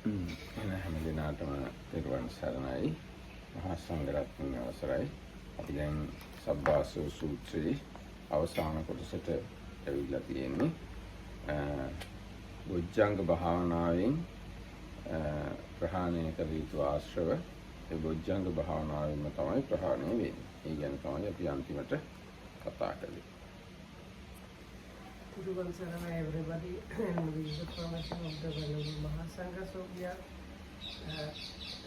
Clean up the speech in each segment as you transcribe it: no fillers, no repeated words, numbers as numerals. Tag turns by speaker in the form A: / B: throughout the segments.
A: හැම දිනාටම පෙරවන් සරණයි. මහා සංඝරත්නයේ අවසරයි. අපි දැන් සබ්බාසෝ සූත්‍රයේ අවසාන කොටසට ඇවිල්ලා තියෙන්නේ. බොජ්ජංග භාවනාවෙන් ප්‍රහාණය කළ යුතු ආශ්‍රව ඒ බොජ්ජංග භාවනාවෙන්ම තමයි ප්‍රහාණය වෙන්නේ. ඒ ගැන තමයි අපි අන්තිමට කතා කළේ.
B: Purvan Sarana, everybody, and with the permission of the Venerable Mahasangha, so we are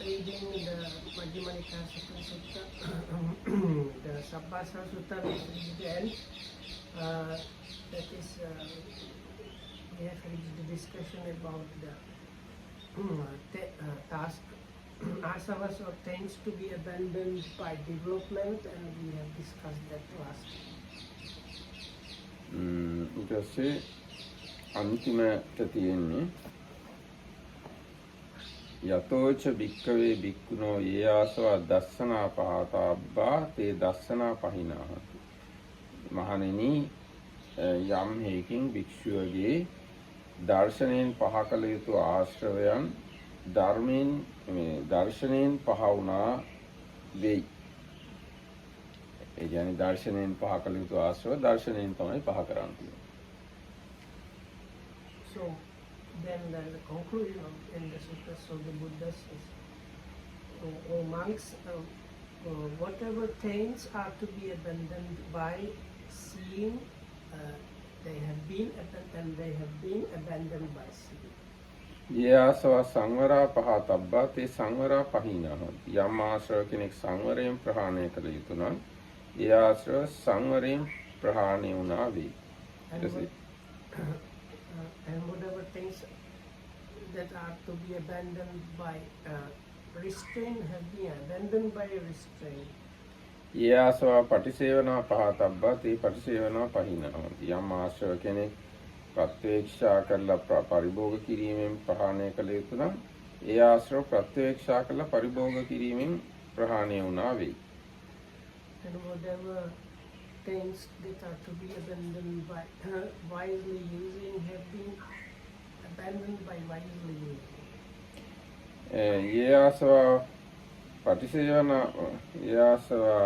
B: reading the Majjhima Nikaya Sutta, the Sabbasa Sutta, which is the end. That is, we have reached the discussion about the task, asavas or things to be abandoned by development, and we have discussed that last.
A: ඊට පස්සේ අන්තිමට තියෙන්නේ යතෝච භික්ඛවේ භික්ඛුනෝ යේ ආසවා දස්සනා පහතාබ්බා තේ දස්සනා පහිනාහ. මහණෙනි, යම් හේකින් භික්ෂුවගේ දර්ශනයෙන් පහ කළ යුතු ආශ්‍රවයන් දර්ශනයෙන් පහ වුණා වෙයි. ඒ කියන්නේ දර්ශනයෙන් පහ කළ යුතු ආශ්‍රව දර්ශනයෙන් තමයි පහ කරන්නේ.
B: So then the conclusion in the sutras of the Buddha says, O monks, whatever things are to be abandoned by seeing, they have been abandoned by seeing.
A: ये आसवा සංවරා පහතබ්බා තේ සංවරා පහිනහ. යම් ආශ්‍රව කෙනෙක් සංවරයෙන් ප්‍රහාණය කළ යුතු නම් ඒ ආශ්‍රව සංවරයෙන් ප්‍රහාණය වුණා වෙයි.
B: And whatever things that are to be abandoned by restraint have been abandoned by restraint.
A: ඒ ආශ්‍රව පටිසේවනා පහතබ්බා තේ පටිසේවනා පහිනහ. යම් ආශ්‍රව කෙනෙක් ප්‍රත්‍යක්ෂා කරලා පරිභෝග කිරීමෙන් ප්‍රහාණය කළ යුතු නම් ඒ ආශ්‍රව ප්‍රත්‍යක්ෂා කරලා පරිභෝග කිරීමෙන් ප්‍රහාණය වුණා වෙයි.
B: And whatever things that are to be abandoned by wisely using have been abandoned by wisely using.
A: ये आसवा पटिसेवना ये आसवा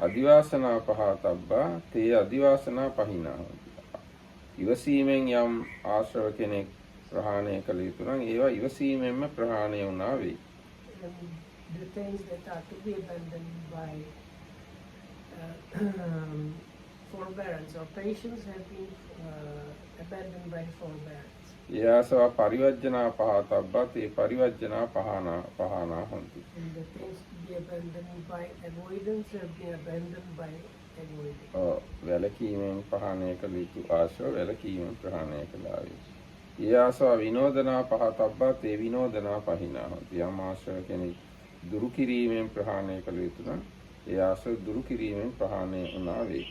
A: अधिवासना पहातब्बा ते अधिवासना पहिना. ඉවසීමෙන් යම් ආශ්‍රව කෙනෙක් ප්‍රහාණය කළ යුතු නම් ඒවා ඉවසීමෙන්ම ප්‍රහාණය වුණා වෙයි.
B: The things that are to be abandoned by forbearance or patience have been abandoned by forbearance.
A: ඒ ආසවා පරිවර්ජනා පහතබ්බා තේ පරිවර්ජනා පහනා හොಂತಿ.
B: And the things to be abandoned by avoidance have been abandoned by avoidance.
A: වැලකීමෙන් ප්‍රහාණය කළ යුතු ආශ්‍රව වැලකීමෙන් ප්‍රහාණය කළා වේ. ඒ ආසවා විනෝදනා පහතබ්බා තේ විනෝදනා පහිනා හොಂತಿ. යම් ආශ්‍රව කෙනෙක් දුරු කිරීමෙන් ප්‍රහාණය කළ යුතු නම් ඒ ආශ්‍රව දුරු කිරීමෙන් ප්‍රහාණය වුණා වේ.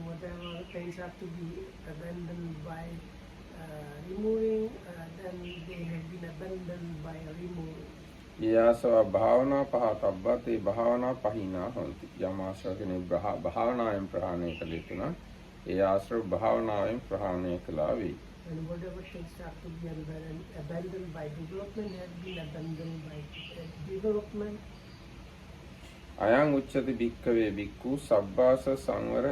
B: Whatever things have to be abandoned by removing, then they have been abandoned by removing.
A: ඒ ආසවා භාවනා පහතබ්බා තේ භාවනා පහිනා හොಂತಿ. යම් ආශ්‍රව කෙනෙක් භාවනාවෙන් ප්‍රහාණය කළ යුතු නම් ඒ ආශ්‍රව භාවනාවෙන් ප්‍රහාණය කළා වේ.
B: And whatever things have to be abandoned by development have been abandoned by development.
A: අයං උච්චති භික්ඛවේ භික්ඛු සබ්බාස සංවර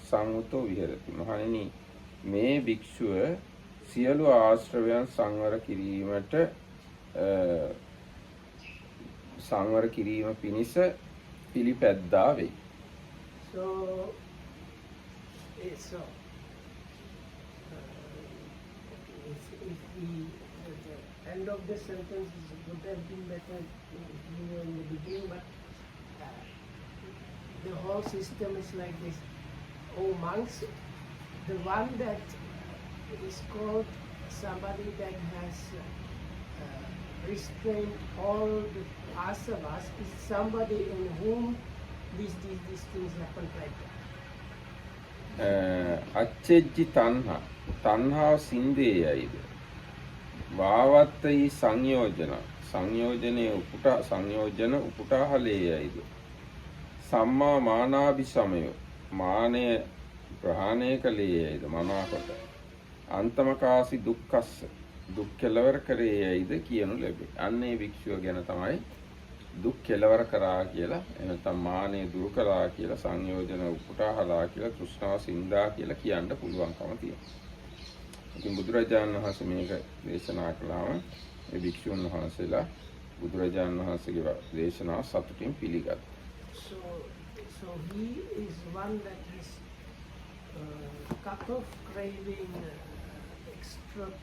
A: සංවතෝ විහෙරති. මහණෙනි, මේ භික්ෂුව සියලු ආශ්‍රවයන් සංවර කිරීම පිණිස පිළිපැද්දා වෙයි.
B: So if the end of the sentence would have been better in the beginning, but the whole system is like this. O monks, the one that is called somebody that has restrained all the asavas is somebody in whom these things happen like that.
A: අච්චෙජ්ජි තණ්හාව සින්දේයයිද වාවත්තයි සංයෝජන උපුටාහලේයයිද සම්මා මානාභිසමය මානය ප්‍රහාණය කළේයයිද මනාකොට අන්තමකාසි දුක්ඛස්ස දුක් කෙලවර කරේ යයිද කියනු ලැබේ. අන්න ඒ භික්ෂුව ගැන තමයි දුක් කෙලවර කරා කියලා එනතම් මානෙ දුරු කළා කියලා සංයෝජන උපුටාහලා කියලා තෘෂ්ණාව සින්දා කියලා කියන්න පුළුවන්කම තියෙනවා. ඉතින් බුදුරජාණන් වහන්සේ මේක දේශනා කළාම මේ භික්ෂුන් වහන්සේලා බුදුරජාණන් වහන්සේගේ දේශනාව සතුටින් පිළිගත්තා.
B: So he is one that is cut off craving like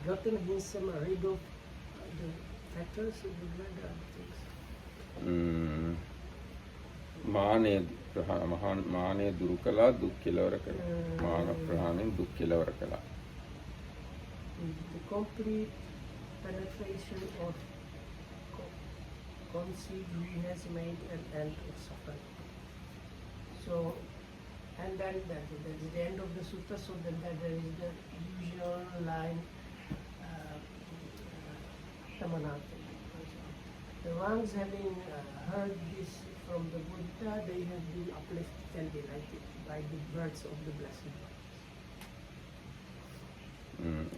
B: gotten himself rid of the fetters of the blood and things.
A: මානෙ දුරු කළා දුක් කෙලවර කළා. මාන ප්‍රහාණයෙන් දුක් කෙලවර කළා.
B: The complete penetration of conceit he has made an end of suffering. So, and then that is the end of the sutta. So then there is the usual line, Dhammadayada. The ones having heard this from the Buddha, they have been uplifted and delighted by the words of the blessed ones.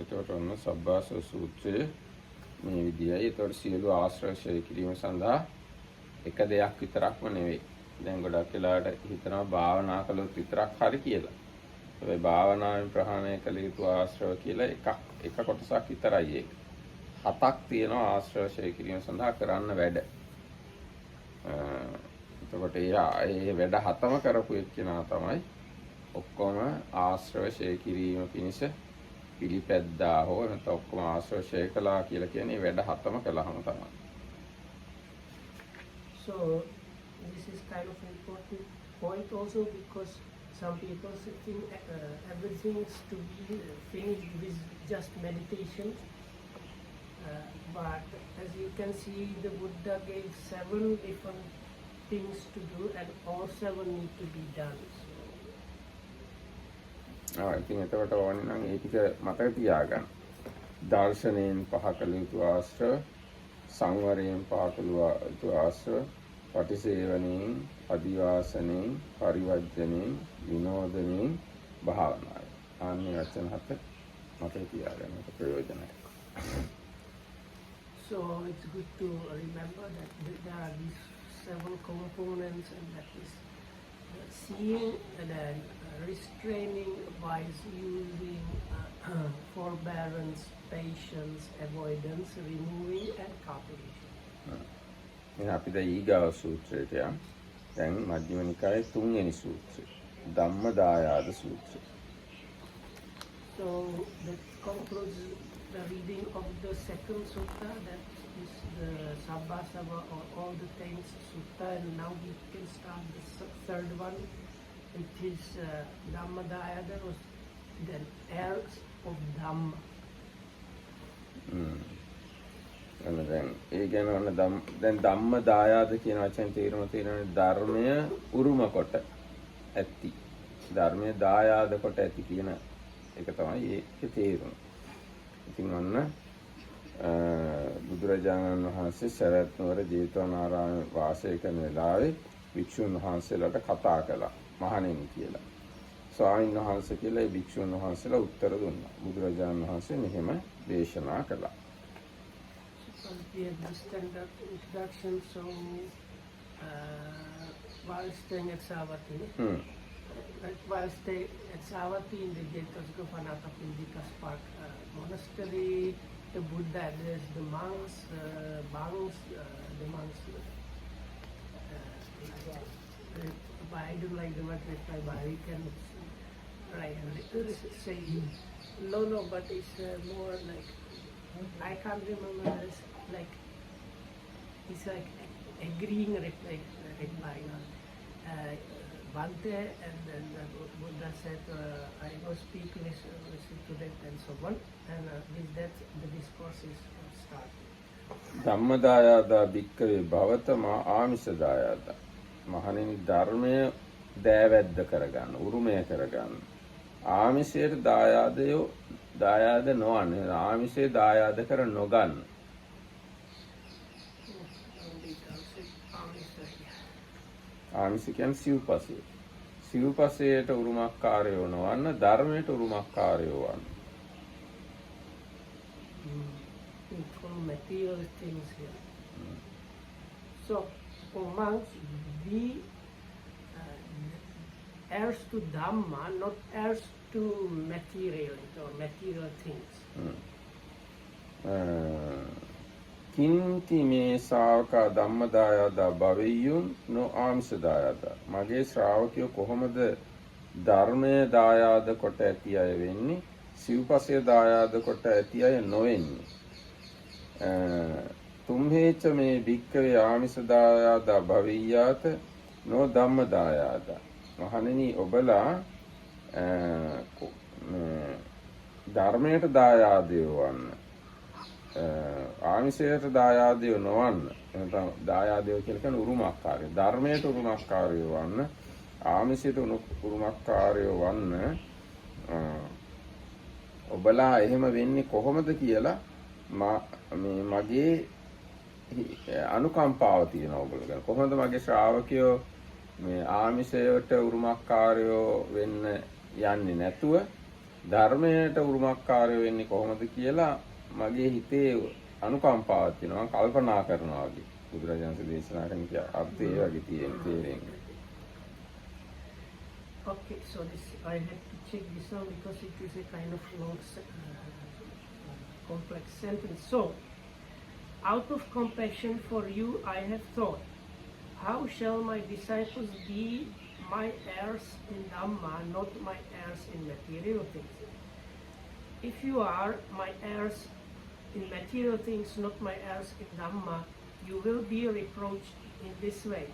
A: එතකොට ඔන්න සබ්බාස සූත්‍රයේ මේ විදියයි. ඒතකොට සියලු ආශ්‍රය ක්ෂය කිරීම සඳහා එක දෙයක් විතරක්ම නෙවෙයි. දැන් ගොඩක් වෙලාවට හිතනවා භාවනා කළොත් විතරක් හරි කියලා. ඒ භාවනාවෙන් ප්‍රහාණය කළ යුතු ආශ්‍රව කියලා එක කොටසක් විතරයි ඒක. හතක් තියෙනවා ආශ්‍රය ක්ෂය කිරීම සඳහා කරන්න වැඩ. එතකොට ඒ වැඩ හතම කරපු එක්කෙනා තමයි ඔක්කොම ආශ්‍රය ක්ෂය කිරීම පිණිස පිළිපැද්දා හෝ නැත්නම් ඔක්කොම ආශ්‍රය ක්ෂය කළා කියලා කියන්නේ වැඩ හතම කළාම තමයි.
B: So this is kind of important point also because some people think everything is to be finished with just meditation. But as you can see, the Buddha gave 7 different things to do and all 7 need to be done.
A: ඉතින් එතකොට ඕනේ නම් ඒ ටික මතක තියාගන්න. දර්ශනයෙන් පහ කළ යුතු ආශ්‍රය, සංවරයෙන් පහ කළ යුතු ආශ්‍රය, පටිසේවණයෙන්, අදිවාසණයෙන්, පරිවර්ජණයෙන්, විනෝදණයෙන්, භාවනාවයි. ආන්නේ වචන හත මතක තියාගන්න ප්‍රයෝජනයි.
B: So it's good to remember that there are these 7 components, and that is seeing and then restraining by using forbearance, patience, avoidance, removing and calculation.
A: එහෙනම් අපි දැන් ඊගාව සූත්‍රයට යමු. දැන් මජ්ක්‍ධිම නිකායේ 3 වෙනි සූත්‍රය. ධම්මදායාද සූත්‍රය.
B: So that concludes the reading of the second sutta, that is the Sabbasava or all the things sutta, and now we can start the third one. It is Dhammadayada, or the heirs of Dhamma.
A: දැන් ඒ ගැන ඔන්න දැන් ධම්මදායාද කියන වචෙන් තේරුම තියෙනනේ ධර්මය උරුම කොට ඇති. ධර්මය දායාද කොට ඇති කියන එක තමයි ඒකේ තේරුම. ඉතින් ඔන්න බුදුරජාණන් වහන්සේ සරත් නුවර ජේතවනාරාමයේ වාසය කරන වෙලාවේ භික්ෂුන් වහන්සේලාට කතා කළා මහණෙනි කියලා. ස්වාමීන් වහන්සේ කියලා ඒ භික්ෂුන් වහන්සේලා උත්තර දුන්නා. බුදුරජාණන් වහන්සේ මෙහෙම දේශනා කළා.
B: We have the standard introduction, so while staying at Savatthi, while staying at Savatthi in the Jetasukapanata Pindikas Park monastery, the Buddha addressed the monks, I don't like the word reply, but we can say no, but it's more like, I can't remember, it's like agreeing reply. Bhante, and then the Buddha said, I will speak, listen to that, and so on. And with that, the discourse is started.
A: ධම්මදායාද භික්ඛවේ භවතම ආමිෂදායාද. මහණෙනි ධර්මය දෑවැද්ද කරගන්න, උරුමය කරගන්න. ආමිෂයට දායාද නොවන්න. ආමිෂේ දායාද කර නොගන්න. ආමිෂ කියන්නේ සිව්පසය. සිව්පසයට උරුමකාරයෝ නොවන්න, ධර්මයට උරුමකාරයෝ වන්න.
B: benefiting from material things here. So, for monks, be heirs to Dhamma, not heirs to material or material things.
A: කින්ති මේ ශ්‍රාවකා ධම්මදායදා භවෙය්‍යුන් නො ආමිෂදායදා. මගේ ශ්‍රාවකයෝ කොහොමද ධර්මය දායාද කොට ඇති අය වෙන්නේ, සිව්පසය දායාද කොට ඇති අය නොවෙන්නේ. තුම්හේච මේ භික්කවේ ආමිෂදායදා භවෙය්‍යාත නො ධම්මදායදා. මහණෙනි, ඔබලා ධර්මයට දායාදයෝ වන්න, ආමිෂයට දායාදයෝ නොවන්න. එහෙනම් දායාදයෝ කියලා කියන්නේ උරුමකාරයෝ. ධර්මයට උරුමකාරයෝ වන්න, ආමිෂයට උරුමකාරයෝ වන්න. ඔබලා එහෙම වෙන්නේ කොහොමද කියලා මේ මගේ අනුකම්පාව තියෙනවා ඔයගොල්ලෝ ගැන. කොහොමද මගේ ශ්‍රාවකයෝ මේ ආමිෂයට උරුමකාරයෝ වෙන්න යන්නේ නැතුව ධර්මයට උරුමකාරයෝ වෙන්නේ කොහොමද කියලා මගේ හිතේ අනුකම්පාවක් තියෙනවා, කල්පනා කරනවා වගේ. බුදුරජාණන් දේශනා කරන අර්ථය ඒ වගේ තියෙන තේරෙන්නේ.
B: Okay, so this I had to check this out because it is a kind of long, complex sentence. So, out of compassion for you, I have thought, how shall my disciples be my heirs in Dhamma, not my heirs in material things? If you are my heirs in material things, not my heirs in Dhamma, you will be reproached in this way.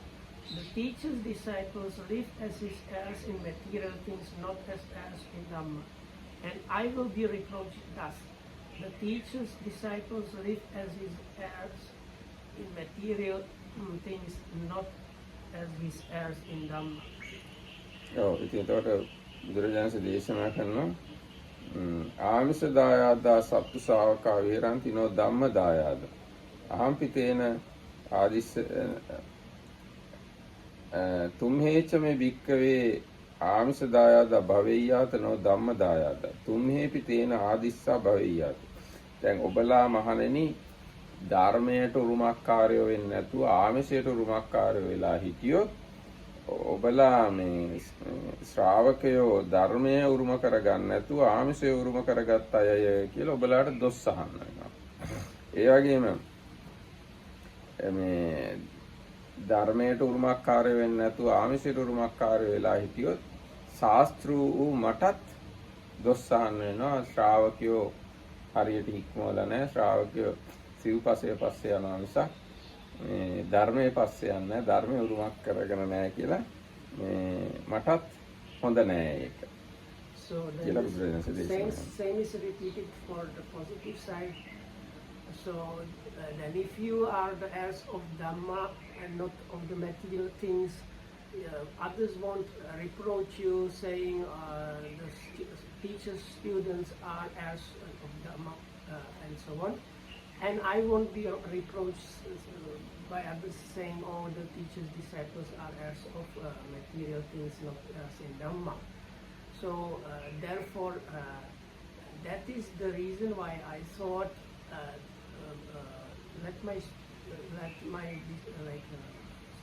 B: The teacher's disciples live as his heirs in material things, not as heirs in Dhamma. And I will be reproached thus. The teacher's disciples live as his heirs in material things, not as his heirs in Dhamma.
A: ඉතින් එතකොට බුදුරජාණන් දේශනා කරනවා ආමිෂ දායාදා සත්තු ශාවකා විහරಂತಿ නෝ ධම්ම දායාද. අහම්පිතේන ආදිස්ස තුම්හේච මේ භික්කවේ ආමිෂ දායාදා භවෙය්‍යාත නෝ ධම්ම දායාද. තුම්හේපි තේන ආදිස්සා භවෙය්‍යාත. දැන් ඔබලා මහණෙනි ධර්මයට උරුමකාරයෝ වෙන්නේ නැතුව ආමිෂයට උරුමකාරයෝ වෙලා හිටියොත් ඔබලා මේ ශ්‍රාවකයෝ ධර්මය උරුම කරගන්න නැතුව ආමිෂය උරුම කරගත් අය කියලා ඔබලාට දොස් අහන්න වෙනවා. ඒ වගේම මේ ධර්මයට උරුමකාරයෝ වෙන්නේ නැතුව ආමිෂයට උරුමකාරයෝ වෙලා හිටියොත් ශාස්ත්‍රු වූ මටත් දොස් අහන්න වෙනවා. ශ්‍රාවකයෝ හරියට හික්මවලා නැහැ. ශ්‍රාවකයෝ සිව්පසය පස්සේ යනවා මිසක් මේ ධර්මයේ පස්සේ යන්නේ නැහැ, ධර්මයේ උරුමක් කරගෙන නැහැ කියලා මේ මටත් හොඳ නැහැ ඒක.
B: So same is repeated for the positive side. So then if you are the heirs of Dhamma and not of the material things, others won't reproach you saying the teachers, students are heirs of Dhamma and so on. And I won't be reproached by others saying, oh, the teacher's disciples are heirs of material things, not heirs in Dhamma. So therefore, that is the reason why I thought, let my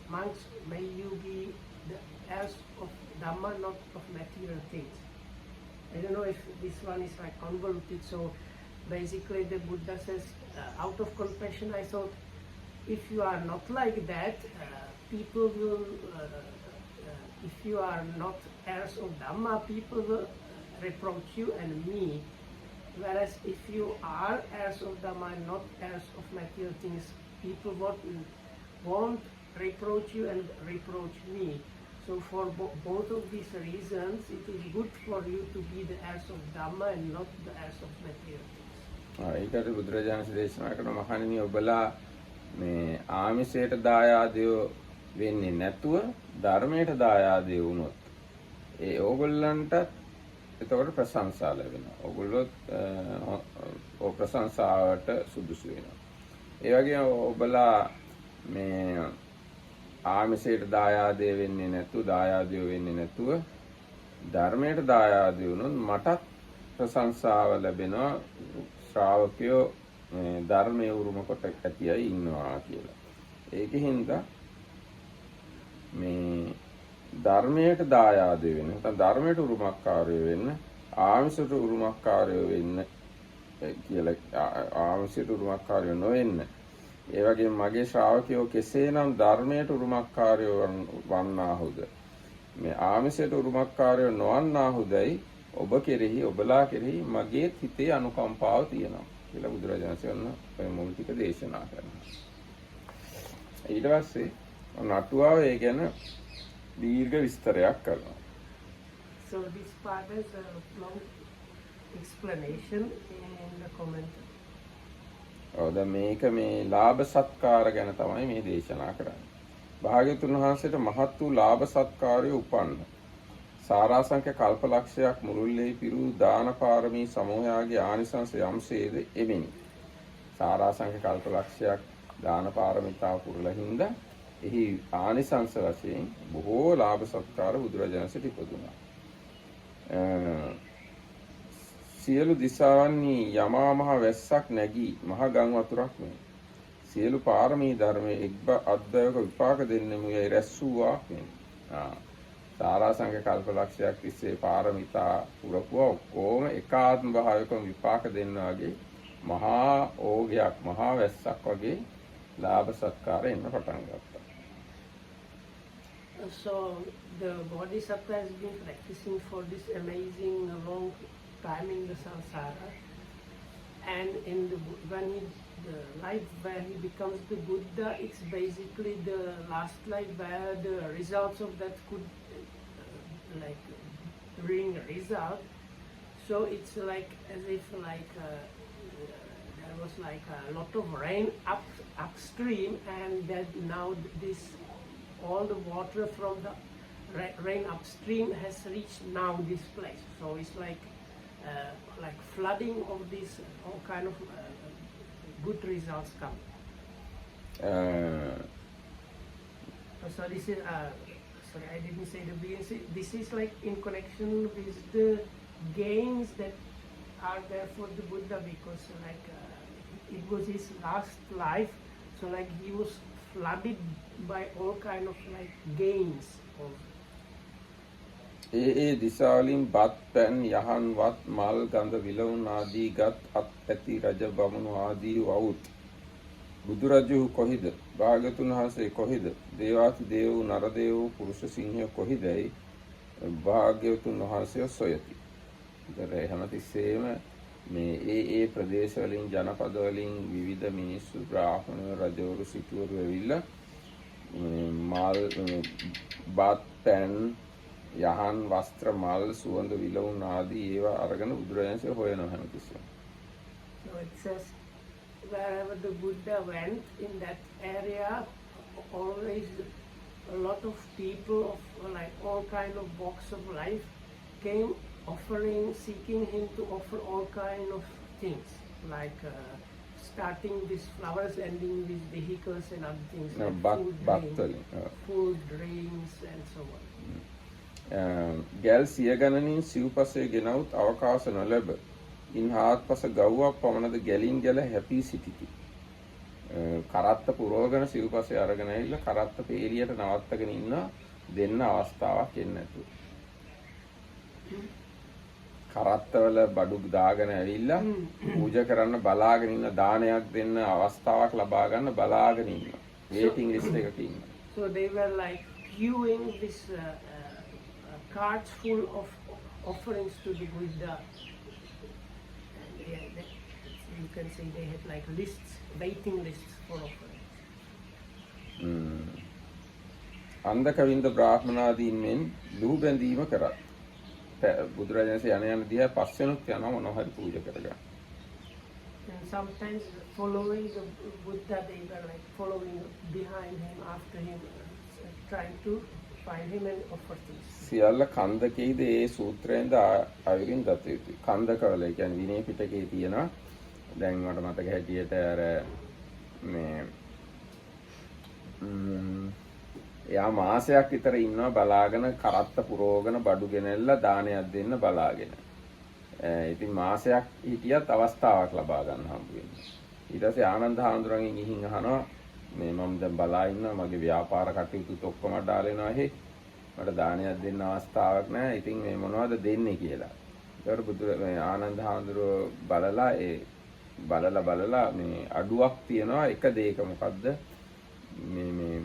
B: monks, may you be the heirs of Dhamma, not of material things. I don't know if this one is like convoluted. So basically, the Buddha says, out of compassion, I thought, if you are not like that, people will, if you are not heirs of Dhamma, people will reproach you and me. Whereas if you are heirs of Dhamma and not heirs of material things, people won't reproach you and reproach me. So for both of these reasons, it is good for you to be the heirs of Dhamma and not the heirs of material things.
A: ඒකට බුදුරජාණන් දේශනා කරන මහණෙනි ඔබලා මේ ආමිෂයට දායාදයෝ වෙන්නේ නැතුව ධර්මයට දායාදයෝ වුණොත් ඒ ඕගොල්ලන්ට එතකොට ප්‍රශංසා ලැබෙනවා. ඕගොල්ලෝ ප්‍රශංසාවට සුදුසු වෙනවා. ඒ වගේම ඔබලා මේ ආමිෂයට දායාදය වෙන්නේ නැතුව දායාදයෝ වෙන්නේ නැතුව ධර්මයට දායාදයෝ වුණොත් මටත් ප්‍රශංසාව ලැබෙනවා. ශ්‍රාවකයෝ මේ ධර්මයේ උරුම කොට ඇති අය ඉන්නවා කියලා. ඒකෙන්ද මේ ධර්මයට දායාද වෙන්න නැත්නම් ධර්මයට උරුමකාරය වෙන්න ආමිෂයට උරුමකාරය වෙන්න කියලා ආමිෂයට උරුමකාරය නොවෙන්න. ඒ වගේම මගේ ශ්‍රාවකයෝ කෙසේනම් ධර්මයට උරුමකාරය වන්නාහුද මේ ආමිෂයට උරුමකාරය නොවන්නාහුදයි ඔබ කෙරෙහි ඔබලා කෙරෙහි මගේ හිතේ අනුකම්පාව තියෙනවා කියලා බුදුරජාණන් වහන්සේ මුල් ටික දේශනා කරනවා. ඊට පස්සේ නටුවාව ඒ ගැන දීර්ඝ විස්තරයක් කරනවා.
B: So this part is a long explanation in the commentary.
A: දැන් මේක මේ ලාභ සත්කාර ගැන තමයි මේ දේශනා කරන්නේ. භාග්‍යවතුන් වහන්සේට මහත් වූ ලාභ සත්කාරය උපන්න. සාරාංශක කල්පලක්ෂයක් මුළුල්ලේ පිරු දාන පාරමී සමූහයාගේ ආනිසංස යම්සේද එමිනි. සාරාංශක කල්පලක්ෂයක් දාන පාරමිතාව පුරලා හින්දා එහි ආනිසංස වශයෙන් බොහෝ ලාභ සත්කාර බුදුරජාණන්සේට ඉපදුණා. සියලු දිසාවන්හි යමා මහ වැස්සක් නැගී මහ ගම් වතුරක් මේ. සියලු පාරමී ධර්මයේ එක්බ අද්වයක විපාක දෙන්නෙමු යයි රැස් වූවා මේ. සාරාංශක කල්පලක්ෂයක් තිස්සේ පාරමිතා පුරපුවා ඔක්කොම එකාත්ම භාවයකම විපාක දෙන්නා වගේ මහා ඕගයක් මහා වැස්සක් වගේ ලාභ සත්කාර එන්න පටන් ගත්තා.
B: So the Bodhisattva has been practicing for this amazing long time in the samsara, and when the life where he becomes the Buddha, it's basically the last life where the results of that could bring a result. So it's like as if there was like a lot of rain upstream, and that now all the water from the rain upstream has reached now this place. So it's like flooding of this all kind of good results come. So this is sorry, I didn't say the beginning. This is like in connection with the gains that are there for the Buddha, because it was his last life, so he was flooded by all kind of gains of
A: ඒ දිසාවලින් බත් පැන් යහන් වත් මල් ගඳ විලවුන් ආදී ගත් අත් ඇති රජ බමුණු ආදී වවුත් බුදුරජු කොහිද භාග්‍යතුන් වහන්සේ කොහිද දේවාති දේව නර දේව පුරුෂ සිංහය කොහිදයි භාග්‍යවතුන් වහන්සේ සොයති. ඒතර හැමතිස්සෙම මේ ඒ ප්‍රදේශ වලින් ජනපද වලින් විවිධ මිනිස්සු බ්‍රාහ්මණ රජවරු සිටුවරු ඇවිල්ලා මල් බත් පැන් යහන් වස්ත්‍ර මල් සුවඳ විලවුන් ආදී ඒවා අරගෙන බුදුරජාණන්සේ හොයනවා හැමතිස්සෙම.
B: So it says wherever the Buddha went in that area, always a lot of people of all kind of walks of life came offering, seeking him to offer all kind of things, starting with flowers, ending with vehicles and other things, food, drinks and so on.
A: ගැල් සිය ගණනින් සිව්පසේ ගෙනවුත් අවකාශ නොලැබ ඉන් හාත්පස ගව්වක් පමණද ගැලින් ගැල happy සිටිති. කරත්ත පුරෝගන සිව්පසේ අරගෙන ඇවිල්ලා කරත්ත පේලියට නවත්තගෙන ඉන්න දෙන්න අවස්ථාවක් එන්නේ නැතුව. කරත්තවල බඩු දාගෙන ඇවිල්ලා පූජා කරන්න බලාගෙන ඉන්න දානයක් දෙන්න අවස්ථාවක් ලබා ගන්න බලාගෙන ඉන්න. waiting list එකක ඉන්න.
B: So they were queuing this carts full of offerings to the Buddha. You can say they had lists, waiting lists for offerings.
A: අන්ධකවින්ද බ්‍රාහ්මනාදීන් මෙන් ලුහු බැඳීම කරත්. බුදුරජාණන්සේ යන දිහා පස්සෙනුත් යනවා මොනවා හරි පූජා කරගන්න.
B: And sometimes following the Buddha, they were following behind him, after him, trying to find him and offer things.
A: සියල්ල කන්දකේද ඒ සූත්‍රයෙන්ද අයුරින් දත යුතුයි. කන්දකවල කියන්නේ විනය පිටකේ තියෙන දැන් මට මතක හැටියට අර මේ එයා මාසයක් විතර ඉන්නවා බලාගෙන කරත්ත පුරෝගන බඩු ගෙනල්ලා දානයක් දෙන්න බලාගෙන. ඉතින් මාසයක් හිටියත් අවස්ථාවක් ලබා ගන්න හම්බ වෙන්නේ. ඊට පස්සේ ආනන්ද හාමුදුරන්ගෙන් ගිහින් අහනවා මේ මම දැන් බලා ඉන්නවා මගේ ව්‍යාපාර කටයුතුත් ඔක්කොම ඩාලනවා එහෙ මට දානයක් දෙන්න අවස්ථාවක් නැහැ. ඉතින් මේ මොනවද දෙන්නේ කියලා. ඒකට බුදු ආනන්ද හාමුදුරුවෝ බලලා මේ අඩුවක් තියනවා එක දෙයක මොකද්ද මේ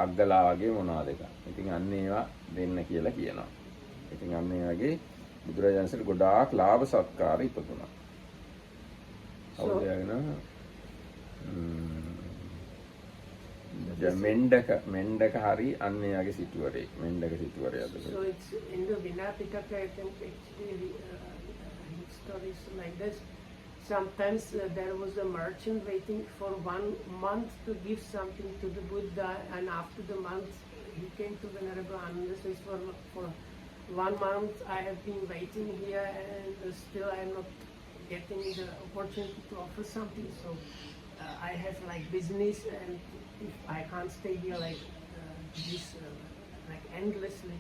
A: අග්ගලා වගේ මොනවාද එක. ඉතින් අන්න ඒවා දෙන්න කියලා කියනවා. ඉතින් අන්න ඒ වගේ බුදුරජාණන්සේට ගොඩාක් ලාභ සත්කාර ඉපදුනා. මෙණ්ඩක හරි අන්න එයාගේ සිටුවරේ මෙණ්ඩක සිටුවරයද.
B: So it's in the Vinapitaka I think actually stories like this. Sometimes there was a merchant waiting for 1 month to give something to the Buddha, and after the month he came to Venerable Ananda says for 1 month I have been waiting here and still I am not getting the opportunity to offer something, so I have like business and if I can't stay here like this like endlessly.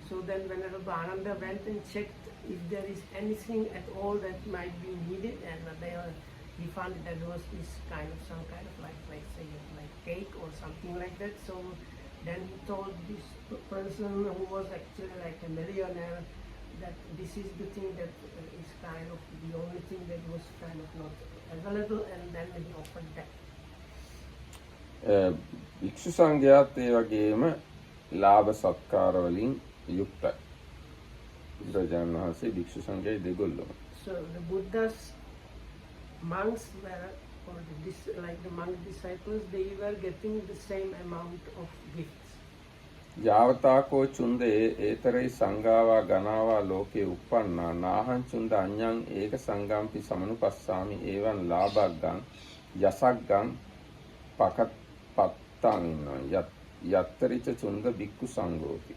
B: So then Venerable Ananda went and checked if there is anything at all that might be needed, and he found that there was this some kind of like say like cake or something like that. So then he told this person who was actually like a millionaire that this is the thing that is kind of the only thing that was kind of not available, and then he offered that.
A: වික්ෂු සංඝයාත් ඒ වගේම ලාභ සත්කාර වලින් යුක්තයි. බුදුරජාණන් වහන්සේ වික්ෂු සංඝයා දෙගොල්ලම.
B: So the Buddha's monks were, or like the monk disciples, they were getting the same amount of gifts.
A: යාවතාකෝ Chunda ඒතරයි සංඝාවා ගනාවා ලෝකේ උප්පන්නා නාහං චුන්ද අඤ්ඤං ඒක සංගම්පි සමනුපස්සාමි ඒවං ලාභග්ගං යසග්ගං පත්තං යත්තරිච චුන්ද බික්කු සංඝෝති.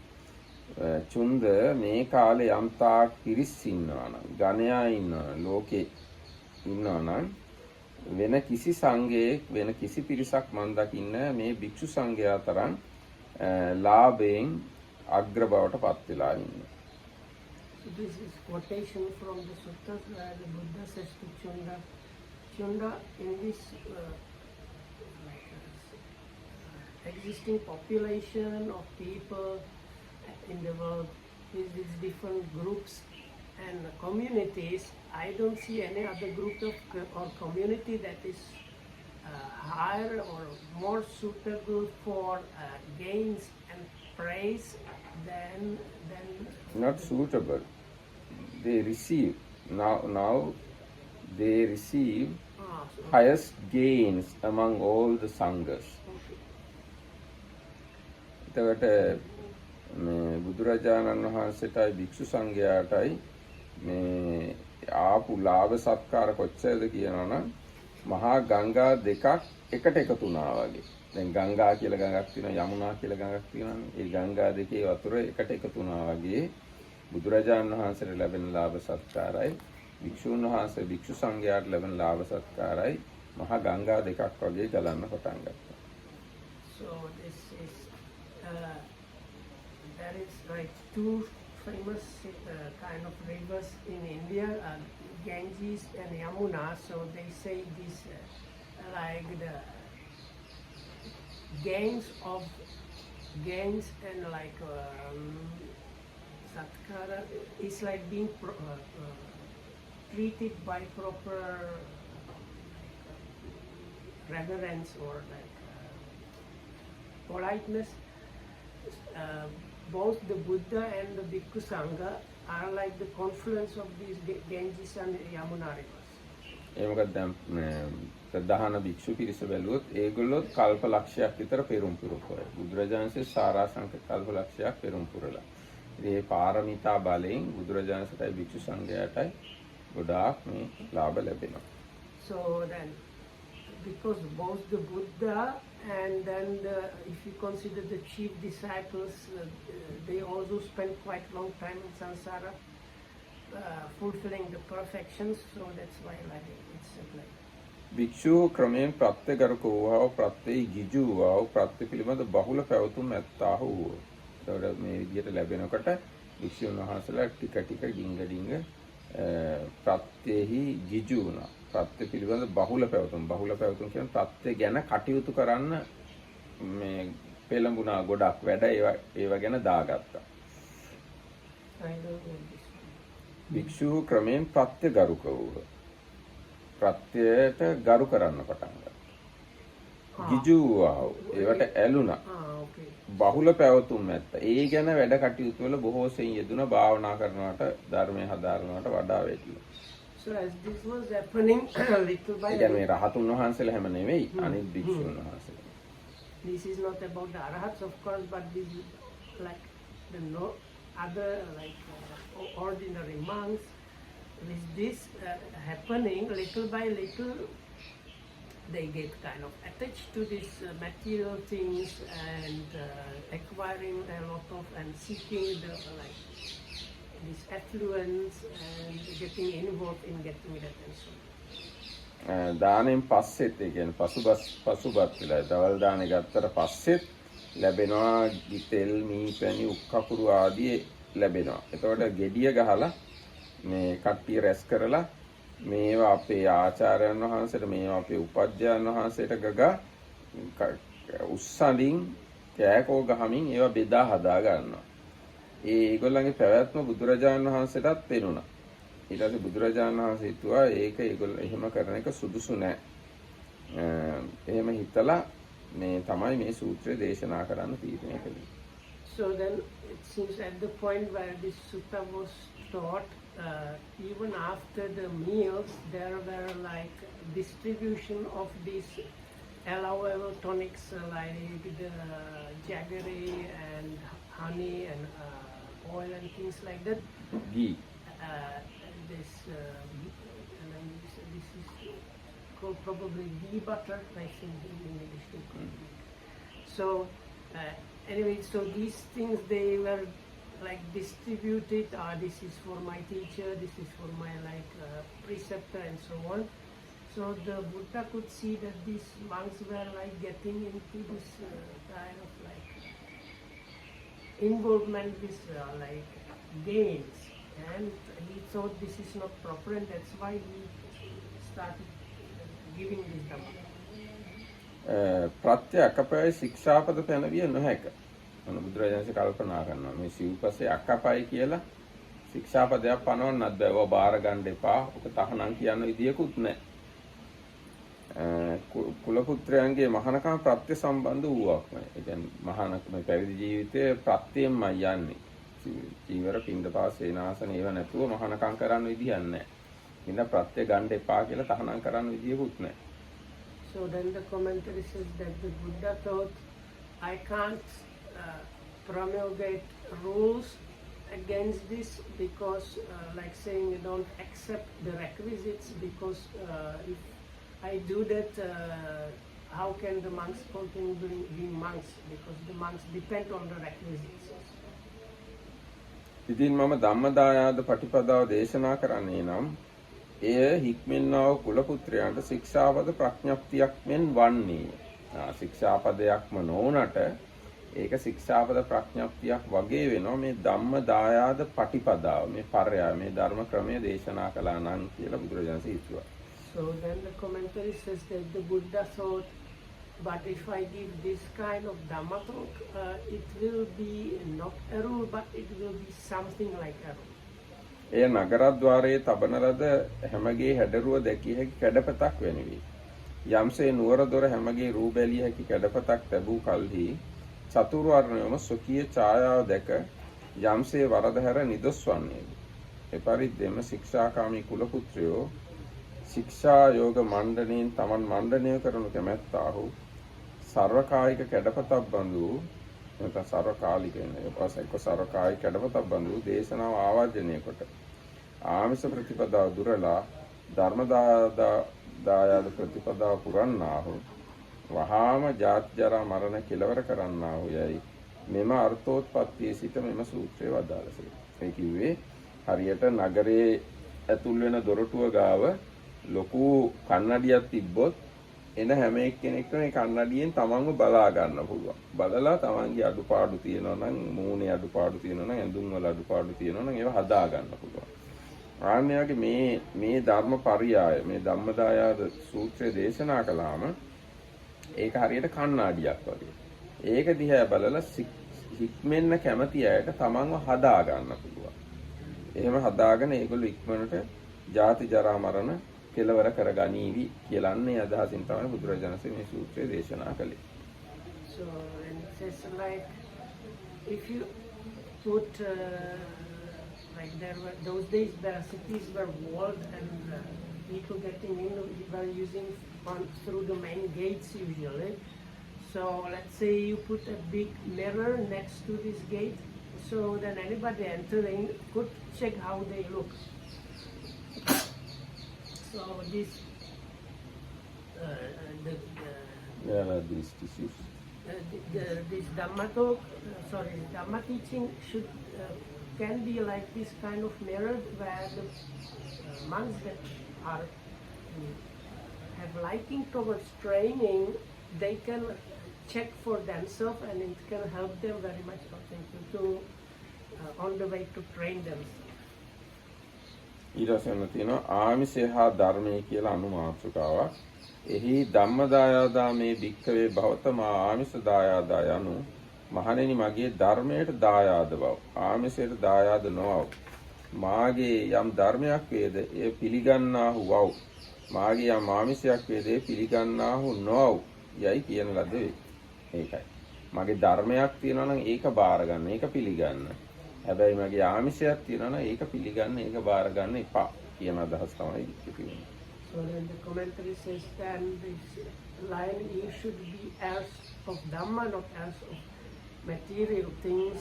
A: චුන්ද මේ කාලේ යම්තා පිරිස් ඉන්නවා නම් ගණයා ඉන්නවා ලෝකේ ඉන්නවා නම් වෙන කිසි සංඝයෙක් වෙන කිසි පිරිසක් මන් දකින්න මේ භික්ෂු සංඝයා තරම් ලාභයෙන් අග්‍ර බවට පත් වෙලා ඉන්නේ.
B: So this is quotation from the suttas where the Buddha says to Chunda, Chunda, in this existing population of people in the world, with these different groups and communities, I don't see any other group or community that is higher or more suitable for gains and praise than
A: not suitable. They receive now they receive highest gains among all the sanghas. එතකොට මේ බුදුරජාණන් වහන්සේටයි භික්ෂු සංඝයාටයි මේ ආපු ලාභ සත්කාර කොච්චරද කියනවනම් මහා ගංගා දෙකක් එකට එකතු වුණා වගේ. දැන් ගංගා කියලා ගඟක් තියෙනවා, යමුනා කියලා ගඟක් තියෙනවානේ. ඒ ගංගා දෙකේ වතුර එකට එකතු වුණා වගේ බුදුරජාණන් වහන්සේට ලැබෙන ලාභ සත්කාරයි භික්ෂුන් වහන්සේ භික්ෂු සංඝයාට ලැබෙන ලාභ සත්කාරයි මහා ගංගා දෙකක් වගේ ගලන්න පටන් ගත්තා.
B: So this is there is like two famous kind of rivers in India, Ganges and Yamuna. So they say this like the gains and like satkara is like being treated by proper reverence or like politeness. Both the Buddha and the Bhikkhu Sangha are like the confluence of these Ganges and Yamuna rivers.
A: ඒ මොකද දැන් ප්‍රධාන භික්ෂු පිරිස බැලුවොත් ඒගොල්ලොත් කල්ප ලක්ෂයක් විතර පෙරම් පුරපුරයි. බුදුරජාණන්සේ සාරාංශක කල්ප ලක්ෂයක් පෙරම් පුරලා. ඉතින් මේ පාරමිතා බලයෙන් බුදුරජාණන්සේටයි භික්ෂු සංඝයාටයි ගොඩාක් මේ ලාභ ලැබෙනවා.
B: So then because both the Buddha and then if you consider the chief disciples, they also spent quite long time in samsara fulfilling the perfections, so that's why like it's like
A: භික්ෂු ක්‍රමයෙන් ප්‍රත්‍යගරක වූවා ප්‍රත්‍ය ගිජු වූවා ප්‍රත්‍ය පිළිබඳ බහුල පැවතුම් ඇත්තාහු වූ. ඒතකොට මේ විදිහට ලැබෙනකොට භික්ෂුන් වහන්සේලා ටික ටික ඩිංග ප්‍රත්‍යෙහි ගිජු වුණා. ප්‍රත්‍ය පිළිබඳ බහුල පැවතුම් කියන ප්‍රත්‍ය ගැන කටයුතු කරන්න මේ පෙළඹුණා ගොඩක් වැඩ ඒව ගැන දාගත්තා. භික්ෂුව ක්‍රමෙන් ප්‍රත්‍ය ගරුක වූහ. ප්‍රත්‍යයට ගරු කරන්න පටන් ගත්තා. ගිජු වූ ඒවට ඇලුනා. බහුල පැවතුම් ඇත්ත. ඒ ගැන වැඩ කටයුතු වල බොහෝ සෙයින් යෙදුණා. භාවනා කරනවට ධර්මයේ හදාරනවට වඩා වැඩිලා.
B: So as this was happening little by
A: little, මේ රහතුන් වහන්සේලා හැම නෙවෙයි අනිත් භික්ෂුන් වහන්සේලා.
B: This is not about the arahats of course, but this is like the no other like ordinary monks. With this happening little by little, they get kind of attached to these material things and acquiring a lot of and seeking the like this affluence and getting involved in getting that and so.
A: දානෙන් පස්සෙත් ඒ කියන්නේ පසුබත් වෙලා දවල් දානෙ ගත්තට පස්සෙත් ලැබෙනවා ගිතෙල් මී පැණි උක්කපුරු ආදී ලැබෙනවා. එතකොට gediya ගහලා මේ කට්ටිය රැස් කරලා මේවා අපේ ආචාර්යයන් වහන්සේට මේවා අපේ උපද්‍යයන් වහන්සේට ගගා උස්සලින් කෑකෝ ගහමින් ඒවා බෙදා හදා ගන්නවා. ඒගොල්ලන්ගේ පැවැත්ම බුදුරජාණන් වහන්සේටත් පෙනුණා. ඊට පස්සේ බුදුරජාණන් වහන්සේ හිතුවා ඒක ඒගොල්ලෝ එහෙම කරන එක සුදුසු නෑ. එහෙම හිතලා මේ තමයි මේ සූත්‍රය දේශනා කරන්න තීරණය කළේ.
B: So then it seems at the point where this sutta was taught, even after the meals, there were like distribution of these allowable tonics like the jaggery and honey and oil and things like that.
A: Ghee.
B: This is called probably ghee butter, I think in English. So anyway, so these things they were like distributed. This is for my teacher, this is for my like preceptor and so on. So the Buddha could see that these monks were like getting into this kind of like involvement with like gains, and he thought this is not proper, and that's why he started giving this Dhamma.
A: ප්‍රත්‍ය අකපයි ශික්ෂාපද පැනවිය නොහැක. බුදුරජාණන්සේ කල්පනා කරනවා මේ සිව්පසේ අකපයි කියලා ශික්ෂාපදයක් පනවන්නත් බෑ. ඔය බාර ගන්න එපා. ඔක තහනම් කියන විදියකුත් නැහැ. කුල පුත්‍රයන්ගේ මහානකම ප්‍රත්‍ය සම්බන්ධ වූවක්මයි. ඒ කියන්නේ මහානකම පැවිදි ජීවිතයේ ප්‍රත්‍යයෙන්මයි යන්නේ. චීවර පින්දපාත සේනාසන ඒව නැතුව මහානකම් කරන්න විදියක් නැහැ. ඉතින් ප්‍රත්‍ය ගන්න එපා කියලා තහනම් කරන්න විදියකුත් නැහැ.
B: So then the commentary says that the Buddha thought, I can't promulgate rules against this because like saying you don't accept the requisites, because if I do that, how can the monks continue being monks, because the monks depend on the requisites.
A: ඉතින් මම ධම්මදායාද පටිපදාව දේශනා කරන්නේ නම් එය හික්මෙන්නා වූ කුල පුත්‍රයන්ට ශික්ෂාපද ප්‍රඥප්තියක් මෙන් වන්නේ. ශික්ෂාපදයක්ම නොවුනට ඒක ශික්ෂාපද ප්‍රඥප්තියක් වගේ වෙනවා මේ ධම්මදායාද පටිපදාව මේ පර්යාය මේ ධර්ම ක්‍රමය දේශනා කළා නම් කියලා බුදුරජාණන් හිතුවා.
B: So then the commentary says that the Buddha thought, but if I give this kind of Dhamma talk, it will be not a rule, but it will be something like a rule.
A: එය නගරද්වාරයේ තබන ලද හැමගේ හැඩරුව දැකිය හැකි කැඩපතක් වැනිවි. යම්සේ නුවර දොර හැමගේ රූ බැලිය හැකි කැඩපතක් ලැබූ කල්හි චතුර්වර්ණයම සොකීය ඡායාව දැක යම්සේ වරද හැර නිදොස් වන්නේද. එපරිද්දෙම ශික්ෂාකාමී කුල පුත්‍රයෝ ශික්ෂා යෝග මණ්ඩනයෙන් තමන් මණ්ඩනය කරනු කැමැත්තාහු සර්වකායික කැඩපතක් බඳු නැත්නම් සර්වකාලික සර්වකායික කැඩපතක් බඳු දේශනාව ආවර්ජනය කොට ආමිෂ ප්‍රතිපදාව දුරලා ධර්මදායාද ප්‍රතිපදාව පුරන්නාහු වහාම ජාති ජරා මරණ කෙලවර කරන්නාහු යයි මෙම අර්ථෝත්පත්තියේ සිට මෙම සූත්‍රය වදාළසේ. ඒ කිව්වේ හරියට නගරයේ ඇතුල් වෙන දොරටුව ගාව ලොකු කන්නඩියක් තිබ්බොත් එන හැම එක්කෙනෙක්ම මේ කන්නඩියෙන් තමන්ව බලා ගන්න පුළුවන්. බලලා තමන්ගේ අඩුපාඩු තියෙනවා නම් මූණේ අඩුපාඩු තියෙනවා නම් ඇඳුම් වල අඩුපාඩු තියෙනවා නම් ඒවා හදා ගන්න පුළුවන්. ආන්‍යගේ මේ ධර්ම පරියාය මේ ධම්මදායාද සූත්‍රය දේශනා කළාම ඒක හරියට කණ්ණාඩියක් වගේ. ඒක දිහා බලලා හික්මෙන්න කැමති අයට තමන්ව හදා ගන්න පුළුවන්. එහෙම හදාගෙන ඒගොල්ලෝ ඉක්මනට ජාති ජරා මරණ කෙලවර කරගනීවි කියලාන්නේ අදහසින් තමයි බුදුරජාණන් වහන්සේ මේ සූත්‍රය දේශනා කළේ.
B: So and it says like if you put like there were those days the cities were walled and people getting in were using through the main gates usually. So let's say you put a big mirror next to this gate, so then anybody entering could check how they look. So this
A: these tissues.
B: This Dhamma teaching should can be like this kind of mirror where the monks that are have liking towards training, they can check for themselves and it can help them very much to on the way to train themselves.
A: ඊළඟට තියෙනවා ආමිෂය හා ධර්මය කියලා අනුමාත්‍රකාවක්. එහි ධම්මදායාදා මේ භික්ඛවේ භවතමා ආමිෂ දායාදා යනු මහණෙනි මගේ ධර්මයට දායාද බව. ආමිෂයට දායාද නොවව්. මාගේ යම් ධර්මයක් වේද ඒ පිළිගන්නාහු වව්. මාගේ යම් ආමිෂයක් වේද ඒ පිළිගන්නාහු නොවව්. යයි කියන ලද වේ. ඒකයි. මගේ ධර්මයක් තියෙනවා නම් ඒක බාර ගන්න, ඒක පිළිගන්න. හැබැයි මගේ ආමිෂයක් තියෙනවා නම් ඒක පිළිගන්න, ඒක බාර ගන්න එපා කියන අදහස් තමයි තියෙන්නේ.
B: So then the commentary says then this line, you should be heirs of Dhamma, not heirs of material things.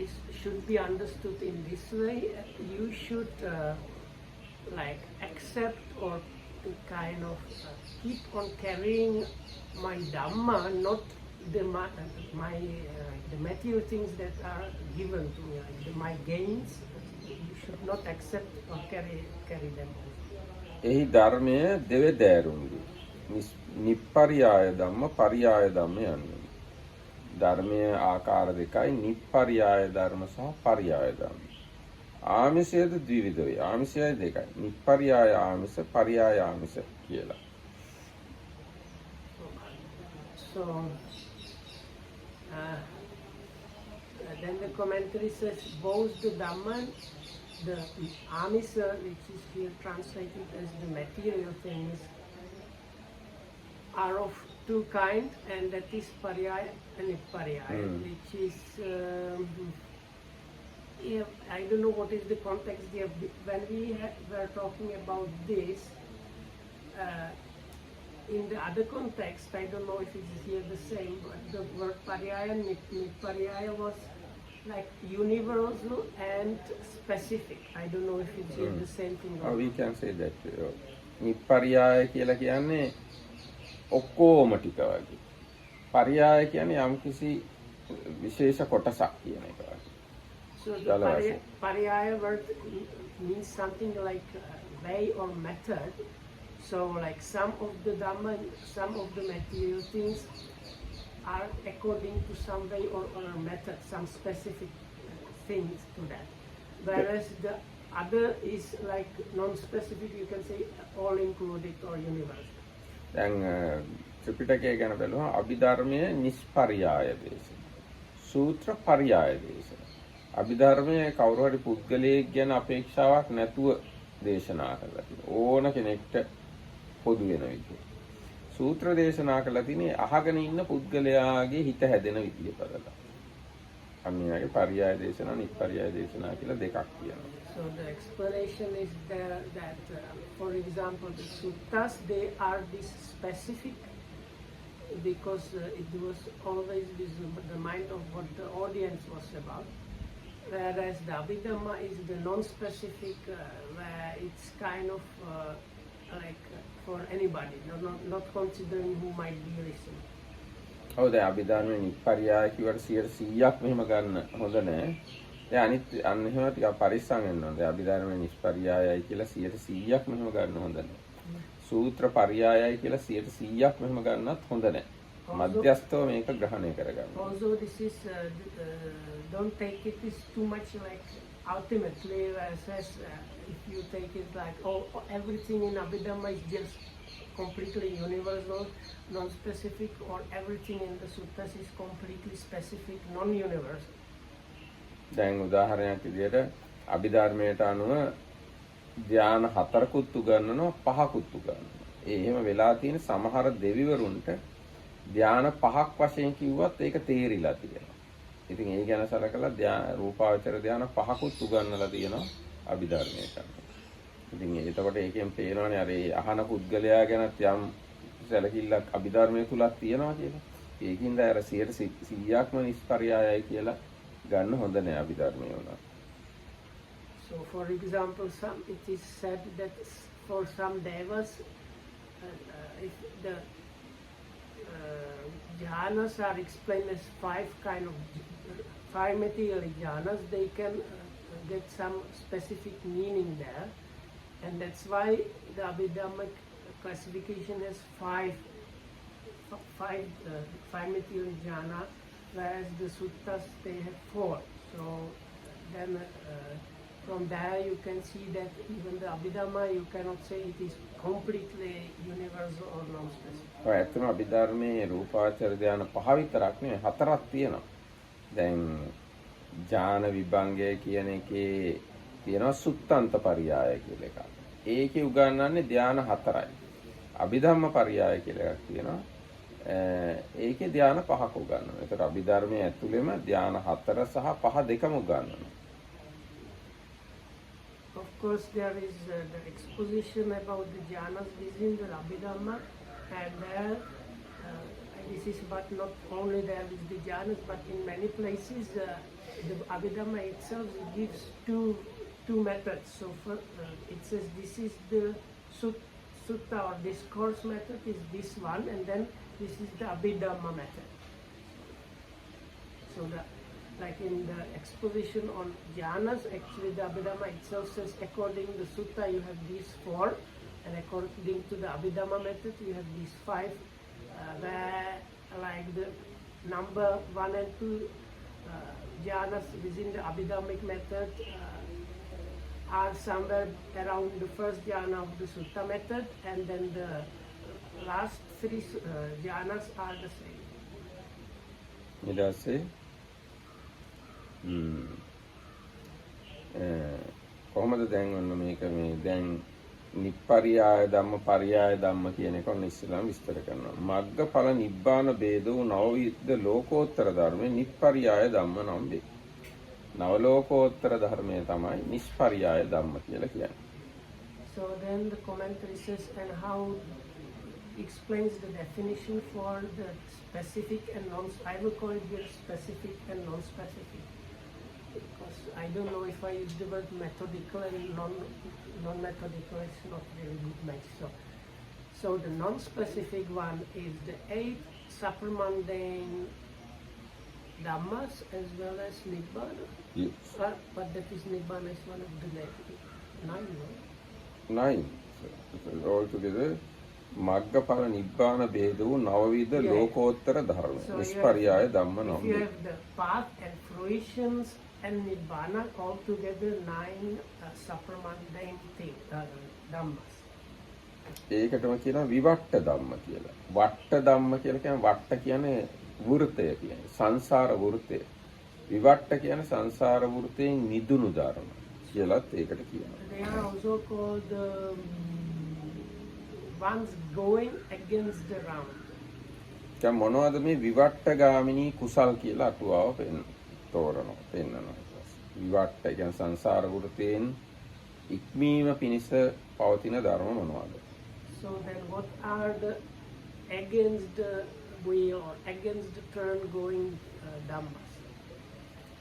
B: It should be understood in this way. You should like accept or kind of keep on carrying my Dhamma, not the material things that are given to me, like my gains. You should not accept or carry them.
A: එහි ධර්මය දෙවදෑරුම්ගේ නිප්පරියාය ධම්ම පරියාය ධම්ම යන්නේ. ධර්මය ආකාර දෙකයි, නිප්පරියාය ධර්ම සහ පරියාය ධර්ම. ආමිෂයද ද්විවිධයි. ආමිෂයයි දෙකයි. නිප්පරියාය ආමිෂ, පරියාය ආමිෂ කියලා.
B: So then the commentary says both the Dhamma, the Amisa, which is here translated as the material things, are of two kinds, and that is Pariyaya and Nipariyaya, which is, I don't know what is the context there. When we were talking about this, in the other context, I don't know if it is here the same, but the word Pariyaya and Nipariyaya was like universal and specific. I don't know if it's here the same thing.
A: Oh, we can say that. නිප්පරියාය කියලා කියන්නේ ඔක්කොම ටික වගේ. පරියාය කියන්නේ යම්කිසි විශේෂ කොටසක් කියන එක වගේ.
B: So the Pariyaya word means something like way or method. So like some of the Dhamma, some of the material things are according to some way or method, some specific things to that. Whereas the other is like non-specific, you can say all included or universal.
A: දැන් ත්‍රිපිටකය ගැන බලුවා අභිධර්මයේ නිෂ්පරියාය දේශන. සූත්‍ර පරියාය දේශන. අභිධර්මයේ කවුරු හරි පුද්ගලයෙක් ගැන අපේක්ෂාවක් නැතුව දේශනා කරලා තියෙනවා. ඕන කෙනෙක්ට පොදු වෙන විදිහට. සූත්‍ර දේශනා කළා තියෙන්නේ අහගෙන ඉන්න පුද්ගලයාගේ හිත හැදෙන විදිය බලලා. අන්නේගේ පරියාය දේශනා, නිප්පරියාය දේශනා කියලා දෙකක් තියෙනවා.
B: So the explanation is there that, for example, the suttas, they are this specific because it was always the mind of what the audience was about. Whereas the Abhidhamma is the non-specific, where it's kind of like for anybody, not considering who might be listening.
A: ඔව් දැන් අභිධර්මයේ නිප්පරියාය කියවට 100%ක් මෙහෙම ගන්න හොඳ නැහැ. දැන් අනිත් අන්න එහෙම ටිකක් පරිස්සම් වෙන්න ඕනේ. දැන් අභිධර්මයේ නිෂ්පරියායයි කියලා 100%ක් මෙහෙම ගන්න හොඳ නැහැ. සූත්‍ර පරියායයි කියලා 100%ක් මෙහෙම ගන්නත් හොඳ නැහැ. මධ්‍යස්ථව මේක ග්‍රහණය කරගන්න.
B: Also this is don't take it is too much like ultimately, says if you take it like, everything in Abhidhamma is just completely universal, non-specific, or everything in the suttas is completely specific, non-universal.
A: දැන් උදාහරණයක් විදිහට අභිධර්මයට අනුව ධ්‍යාන 4කුත් උගන්වනවා 5කුත් උගන්වනවා. එහෙම වෙලා තියෙන සමහර දෙවිවරුන්ට ධ්‍යාන 5ක් වශයෙන් කිව්වත් ඒක තේරිලා තියෙනවා. ඉතින් ඒ ගැන සලකලා රූපාවචර ධ්‍යාන 5කුත් උගන්වලා තියෙනවා අභිධර්මයට. ඉතින් එතකොට ඒකෙන් පේනවනේ අර ඒ අහන පුද්ගලයා ගැනත් යම් සැලකිල්ලක් අභිධර්මයේ තුලක් තියෙනවා කියලා. ඒකින්ද අර 100%ක්ම නිෂ්පර්යායයි කියලා ගන්න හොඳ නෑ අභිධර්මයේ උනා.
B: So for example, it is said that for some devas, if the jhanas are explained as 5 material jhanas, they can get some specific meaning there, and that's why the Abhidhammic classification has five material jhana, whereas the suttas they have 4. So then from there you can see that even the Abhidhamma, you cannot say it is completely universal or non-specific.
A: ඔය ඇත්තම අභිධර්මයේ රූපාවචර ධ්‍යාන 5 විතරක් නෙවෙයි 4ක් තියෙනවා. දැන් ඥාන විභංගය කියන එකේ තියෙනවා සුත්තන්ත පරියාය කියලා එකක්. ඒකේ උගන්වන්නේ ධ්‍යාන 4යි. අභිධම්ම පරියාය කියලා එකක් තියෙනවා. ඒකේ ධ්‍යාන 5ක් උගන්වනවා. ඒතර අභිධර්මයේ ඇතුළෙම ධ්‍යාන 4 සහ 5 දෙකම උගන්වනවා.
B: Of course, there is the exposition about the jhanas within the Abhidhamma, and there, this is but not only there with the jhanas, but in many places the Abhidhamma itself gives two methods. So it says this is the sutta or discourse method is this one, and then this is the Abhidhamma method. So like in the exposition on jhanas, actually the Abhidhamma itself says according to the sutta you have these 4, and according to the Abhidhamma method you have these 5, where like the number 1 and 2 jhanas within the Abhidhammic method are somewhere around the first jhana of the sutta method, and then the last 3 jhanas are the same.
A: කොහොමද දැන් ඔන්න මේක මේ දැන් නිප්පරියාය ධම්ම පරියාය ධම්ම කියන එක ඔන්න ඉස්සෙල්ලාම විස්තර කරනවා. මග්ගඵල නිබ්බාන ભેදෝ නවවිද්ද ලෝකෝත්තර ධර්මේ නිප්පරියාය ධම්ම නම් වේ. නව ලෝකෝත්තර ධර්මයේ තමයි නිෂ්පරියාය ධම්ම කියලා කියන්නේ.
B: So then the commentary says, and how explains the definition for the specific and I will call it here specific and non-specific, because I don't know if I use the word methodical and non-methodical, it's not really good match. So the non-specific one is the 8 supramundane dhammas as well as nibbana.
A: Yes.
B: But that is nibbana is one of the 9, no?
A: 9. So altogether මග්ගඵල නිබ්බාන ભેදෝ නවවිධ ලෝකෝත්තර ධර්ම නිෂ්පර්යාය ධම්ම නම්.
B: You have the path and fruitions and nibbana all together 9 supramundane dhammas.
A: ඒකටම කියනවා විවට්ට ධම්ම කියලා. වට්ට ධම්ම කියලා කියන්නේ වට්ට කියන්නේ වෘතය කියන්නේ සංසාර වෘතය. විවට්ට කියන්නේ සංසාර වෘතයෙන් මිදුණු ධර්ම කියලාත් ඒකට කියනවා.
B: They are also called ones going against the round.
A: දැන් මොනවද මේ විවට්ට ගාමිනී කුසල් කියලා අටුවාව තෝරනවා පෙන්නනවා. විවට්ට කියන්නේ සංසාර වෘතයෙන් ඉක්මීම පිණිස පවතින ධර්ම මොනවද?
B: So then what are the against the wheel or against the turn going dhammas?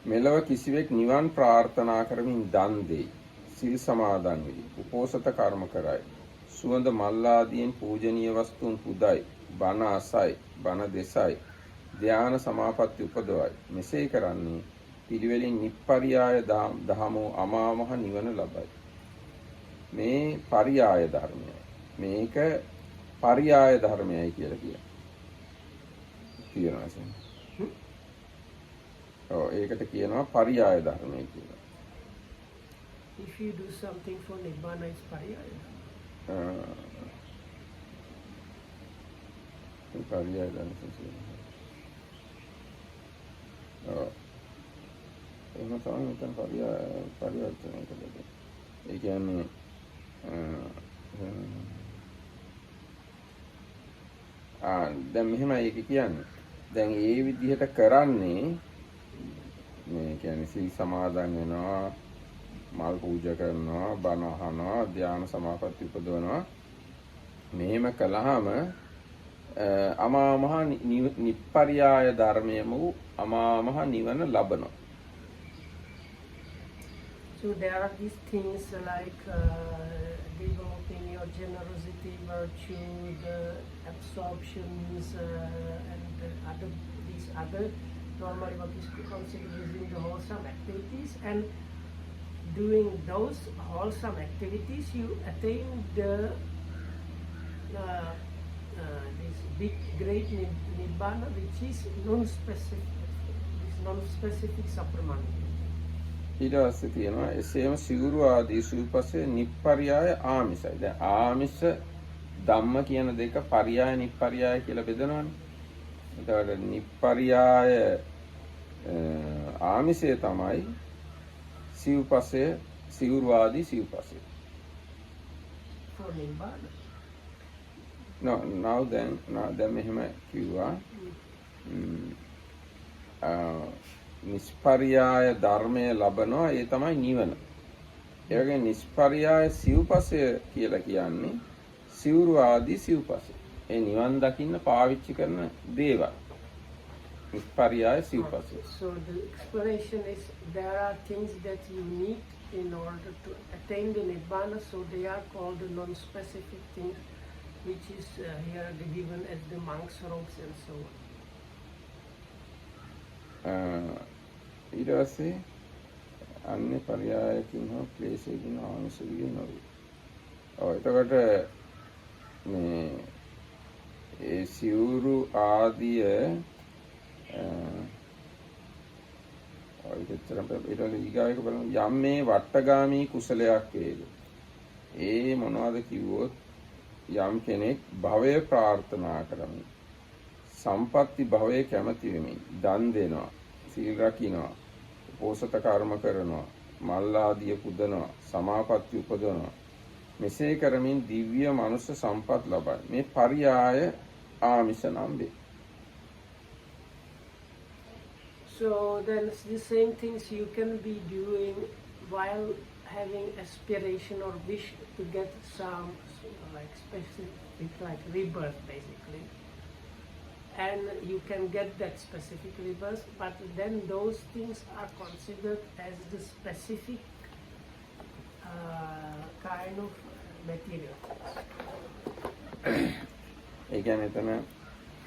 A: මෙලව කිසිවෙක් නිවන් ප්‍රාර්ථනා කරමින් දන් දෙයි. සිල් සමාදන් වෙයි. උපෝසත කර්ම කරයි. සුවඳ මල් ආදීන් පූජනීය වස්තුන් පුදයි. බණ අසයි. බණ දෙසයි. ධ්‍යාන සමාපatti උපදවයි. මෙසේ කරන්නේ පිළිවෙලින් නිප්පරියාය දහමෝ අමා මහ නිවන ලබයි. මේ පරියාය ධර්මයයි. මේක පරියාය ධර්මයයි කියලා කියනවා. ඒකට කියනවා පරියාය ධර්මය කියලා.
B: if you do something for Nibbana, it's pariyaya.
A: පරියාය දන්සසිය. එහෙම තමයි මෙතන පරිවර්තනය කළේ. ඒ කියන්නේ දැන් මෙහෙමයි ඒක කියන්නේ. දැන් ඒ විදිහට කරන්නේ මේ කියන්නේ සීල් සමාදන් වෙනවා, මල් පූජා කරනවා, බණ අහනවා, ධ්‍යාන සමාපatti උපදවනවා. මෙහෙම කළාම අමා මහ නිප්පරියාය ධර්මයම වූ අමා මහ නිවන ලබනවා.
B: So there are these things like developing your generosity, virtue, the absorptions, and these other normally what is considered within the wholesome activities, and doing those wholesome activities, you attain the this big great nibbana, which is non-specific supplement.
A: ඊට පස්සේ තියෙනවා එසේම සිවුරු ආදී සූපසේ නිප්පරියාය ආමිසයි. දැන් ආමිස ධම්ම කියන දෙක පරියාය නිප්පරියාය කියලා බෙදනවනේ. එතකොට නිප්පරියාය ආමිසය තමයි සිව්පසේ සිවුරු ආදී සිව්පසේ.
B: For nibbana.
A: now දැන් මෙහෙම කිව්වා නිස්පරියාය ධර්මය ලබනවා ඒ තමයි නිවන. ඒ වගේ නිස්පරියාය සිව්පසය කියලා කියන්නේ සිවුරු ආදී සිව්පසය. ඒ නිවන් දකින්න පාවිච්චි කරන දේවල්. නිස්පරියාය සිව්පසය.
B: So the explanation is there are things that you need in order to attain the nibbana, so they are called the non-specific things, which is here given as the monk's robes and so on.
A: ඊට පස්සේ අන්‍ය පරයායකින් හෝ ක්ලේශයකින් ආමිසවිය නොවේ. එතකොට මේ ඒ සිවුරු ආදිය ඊගායක බලමු යම් මේ වට්ටගාමී කුසලයක් වේද. ඒ මොනවද කිව්වොත් යම් කෙනෙක් භවය ප්‍රාර්ථනා කරමින් සම්පatti භවය කැමති වෙමින් දන් දෙනවා, සීල් රකින්නවා, පෝසත කර්ම කරනවා, මල් ආදිය පුදනවා, සමාපatti උපදවනවා. මෙසේ කරමින් දිව්‍ය මනුෂ්‍ය සම්පත් ලබයි. මේ පරියාය ආමිෂ නම් වේ.
B: So then the same things you can be doing while having aspiration or wish to get some like specific like rebirth basically. And you can get that specific rebirth, but then those things are considered as the specific kind of material.
A: ඒ කියන්නේ එතන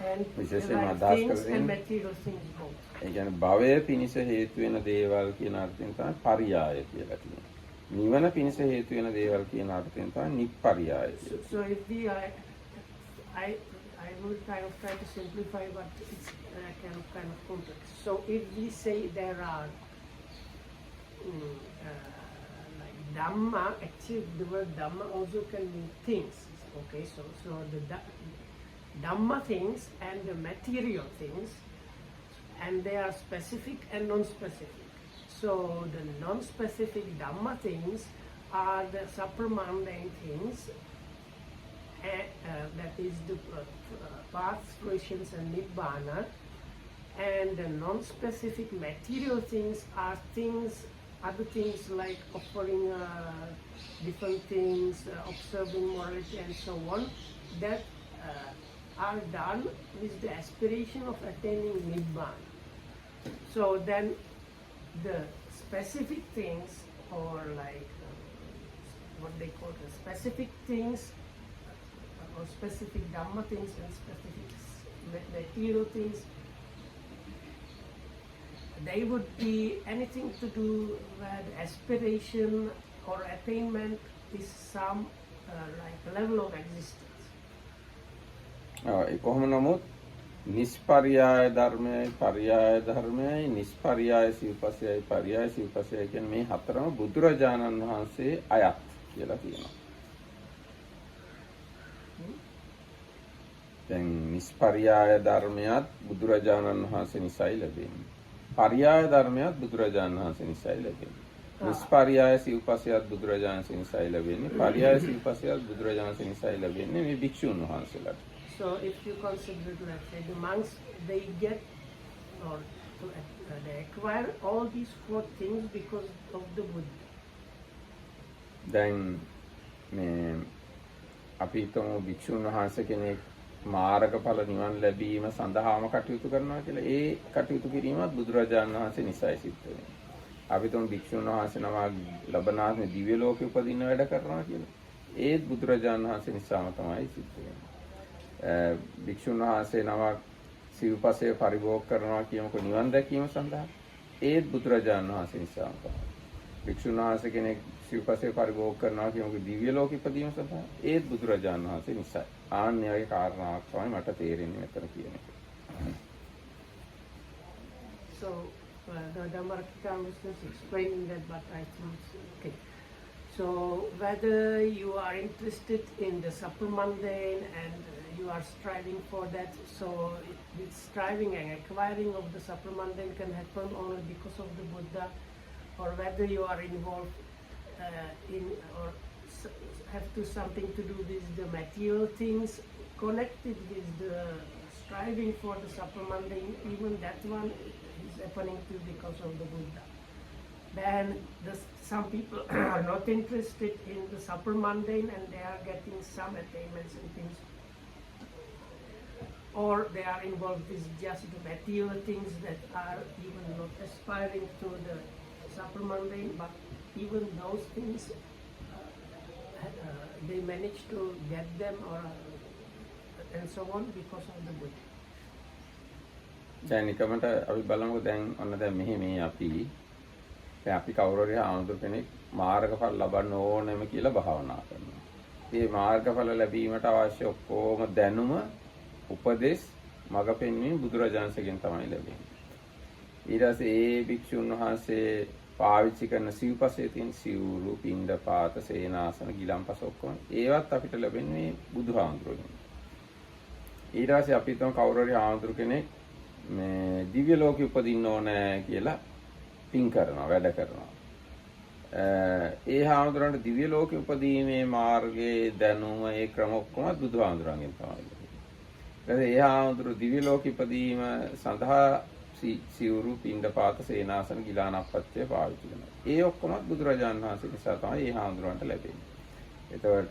B: And
A: විශේෂයෙන්ම
B: like
A: අදහස්
B: things and
A: කරන්නේ
B: material things both.
A: ඒ කියන්නේ භවය පිණිස හේතු වෙන දේවල් කියන අර්ථයෙන් තමයි පරියාය කියලා කියන්නේ. නිවන පිණිස හේතු වෙන දේවල් කියන අර්ථයෙන් තමයි නිප්පරියාය කියලා.
B: So if we I will kind of try to simplify, but it's kind of complex. So if we say there are like Dhamma, actually the word Dhamma also can mean things. Okay, so the Dhamma things and the material things, and they are specific and non-specific. So the non-specific Dhamma things are the supramundane things, that is the paths, fruitions and nibbana, and the non-specific material things are things, other things like offering different things, observing morality and so on, that are done with the aspiration of attaining nibbana. So then the specific things, or like what they call the specific things, or specific Dhamma things and specific material things, they would be anything to do with aspiration or attainment is some like level of existence.
A: ඒ කොහොම නමුත් නිස්පර්යාය ධර්මයයි පර්යාය ධර්මයයි නිස්පර්යාය සිව්පසයයි පර්යාය සිව්පසයයි කියන මේ හතරම බුදුරජාණන් වහන්සේ අයත් කියලා කියනවා. දැන් නිස්පර්යාය ධර්මයක් බුදුරජාණන් වහන්සේ නිසායි ලැබෙන්නේ. පර්යාය ධර්මයක් බුදුරජාණන් වහන්සේ නිසායි ලැබෙන්නේ. නිස්පර්යාය සිව්පසයත් බුදුරජාණන් වහන්සේ නිසායි ලැබෙන්නේ. පර්යාය සිව්පසයත් බුදුරජාණන් වහන්සේ නිසායි ලැබෙන්නේ මේ භික්ෂුන් වහන්සේලාට.
B: So if you consider, let's say, the monks, they get or they acquire all these four things because of the Buddha.
A: දැන් මේ අපි හිතමු භික්ෂුන් වහන්සේ කෙනෙක් මාර්ගඵල නිවන් ලැබීම සඳහාම කටයුතු කරනවා කියලා. ඒ කටයුතු කිරීමත් බුදුරජාණන් වහන්සේ නිසායි සිද්ධ වෙන්නේ. අපි තුන් භික්ෂුන් වහන්සේ නම ලබනාත්ම දිව්‍ය ලෝකෙ උපදින්න වැඩ කරනවා කියලා. ඒත් බුදුරජාණන් වහන්සේ නිසාම තමයි සිද්ධ වෙන්නේ. භික්ෂුන් වහන්සේ නමක් සිව්පසය පරිභෝග කරනවා කියමුකෝ නිවන් දැකීම සඳහා. ඒත් බුදුරජාණන් වහන්සේ නිසාම තමයි. භික්ෂුන් වහන්සේ කෙනෙක් සිව්පසය පරිභෝග කරනවා කියමුකෝ දිව්‍ය ලෝකෙ ඉපදීම සඳහා. ඒත් බුදුරජාණන් වහන්සේ නිසායි. ආන්‍යගේ කාරණාවක් තමයි මට තේරෙන්නේ මෙතන කියන එක.
B: So the Dhammadayada was just explaining that, but I think okay. So whether you are interested in the supermundane and you are striving for that, so this striving and acquiring of the supermundane can happen only because of the Buddha, or whether you are involved in or have to something to do with the material things connected with the striving for the supermundane, even that one is happening too because of the Buddha. Then some people are not interested in the supermundane and they are getting some attainments and things, or they are involved with just the material things that are even not aspiring to the supermundane, but even those things they manage to get them or and so on because of the Buddha.
A: දැන් නිකමට අපි බලමු දැන් ඔන්න දැන් මෙහි මේ අපි කවුරු හරි ආන්දර කෙනෙක් මාර්ගඵල ලබන්න ඕනෙම කියලා භාවනා කරනවා. මේ මාර්ගඵල ලැබීමට අවශ්‍ය ඔක්කොම දැනුම උපදේශ මඟ පෙන්වීම බුදුරජාණන්සේගෙන් තමයි ලැබෙන්නේ. ඊට පස්සේ ඒ භික්ෂුන් වහන්සේ පාවිච්චි කරන සිව්පසේ තියෙන සිවුරු, පින්ඩපාත, සේනාසන, ගිලන්පස ඔක්කොම ඒවත් අපිට ලැබෙන්නේ බුදුහාමුදුරුවෝ. ඊට පස්සේ අපි හිතමු කවුරු හරි ආන්දර කෙනෙක් මේ දිව්‍ය ලෝකෙ උපදින්න ඕනේ කියලා පින් කරනවා, වැඩ කරනවා. ඒ හාමුදුරන්ට දිව්‍ය ලෝකෙ උපදීමේ මාර්ගයේ දැනුම ඒ ක්‍රම ඔක්කොම බුදුහාමුදුරන්ගෙන් තමයි ලැබෙන්නේ. ඒ හාමුදුරු දිව්‍ය ලෝකෙ ඉපදීම සඳහා සිවුරු, පින්ඩපාත, සේනාසන, ගිලානප්පත්‍ය පාවිච්චි කරනවා. ඒ ඔක්කොම බුදුරජාණන් වහන්සේ නිසා තමයි ඒ හාමුදුරන්ට ලැබෙන්නේ. එතකොට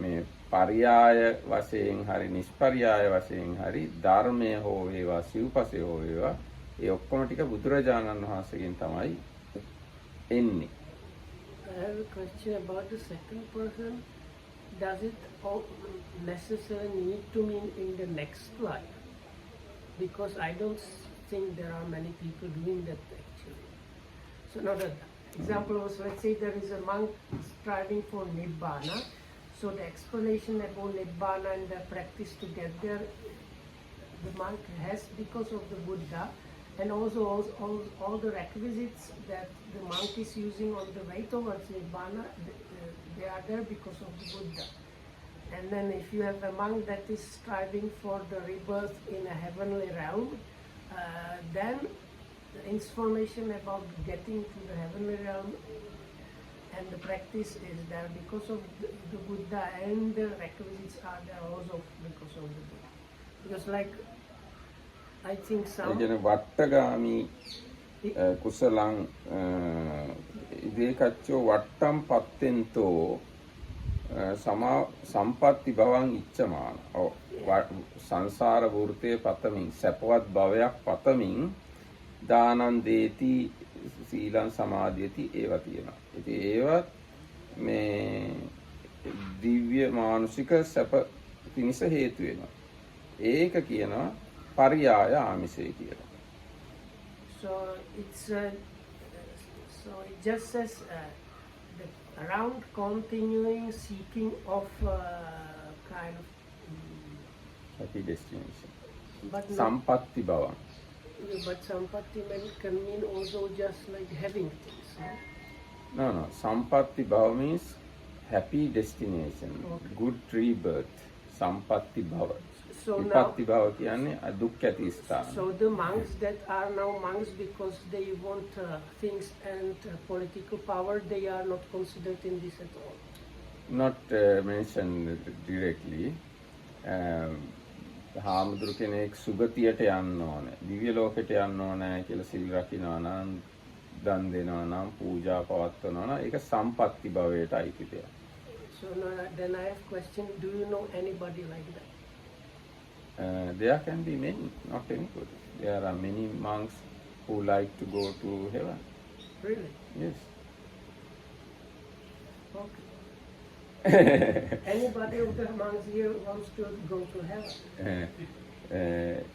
A: මේ පර්යාය වශයෙන් හරි නිෂ්පර්යාය වශයෙන් හරි ධර්මය හෝ වේවා සිව්පසය හෝ වේවා ඒ ඔක්කොම ටික බුදුරජාණන් වහන්සේගෙන් තමයි එන්නේ.
B: I have a question about the second person. Does it all necessarily need to mean in the next life? Because I don't think there are many people doing that actually. So now the example was, let's say there is a monk striving for Nibbana. So the explanation about Nibbana and the practice to get there, the monk has because of the Buddha, and also all the requisites that the monk is using on the way towards Nibbana, they are there because of the Buddha. And then if you have a monk that is striving for the rebirth in a heavenly realm, then the information about getting to the heavenly realm and the practice is there because of the Buddha, and the requisites are there also because of the Buddha. Because like I think some
A: වට්ටගාමි කුසලං ඉදේකච්චෝ වට්ටම් පත්තෙන්තෝ සම්පත්ති භවං ඉච්ඡමාන. සංසාර වෘතේ පතමින් සැපවත් භවයක් පතමින් දානං දේති සීලං සමාධියති ඒවා තියෙනවා. ඉතින් ඒවත් මේ දිව්‍ය මානුෂික සැප පිණිස හේතු වෙනවා. ඒක කියනවා පර්යාය ආමිෂය කියලා.
B: So it's so it just says the around continuing seeking of kind of
A: happy destination.
B: But not,
A: Sampatti bhavam.
B: but sampatti can mean also just like having things. No?
A: No. Sampatti bhava means happy destination,
B: Okay.
A: good rebirth. Sampatti bhava.
B: So now,
A: Vipatti bhava කියන්නේ දුක් ඇති ස්ථාන.
B: so the monks that are now monks because they want things and political power, they are not considered in this at all.
A: Not mentioned directly. හාමුදුරු කෙනෙක් සුගතියට යන්න ඕනේ. දිව්‍ය ලෝකයට යන්න ඕනේ කියලා සිල් රකින්නවා නම්, දන් දෙනවා නම්, පූජා පවත්වනවා නම් ඒක සම්පatti භවයට අයිති දෙයක්.
B: So now, then I have question, do you know anybody like that?
A: There can be many, not anybody. There are many monks who like to go to heaven.
B: Really?
A: Yes.
B: Okay. Anybody of the monks here wants to go to heaven?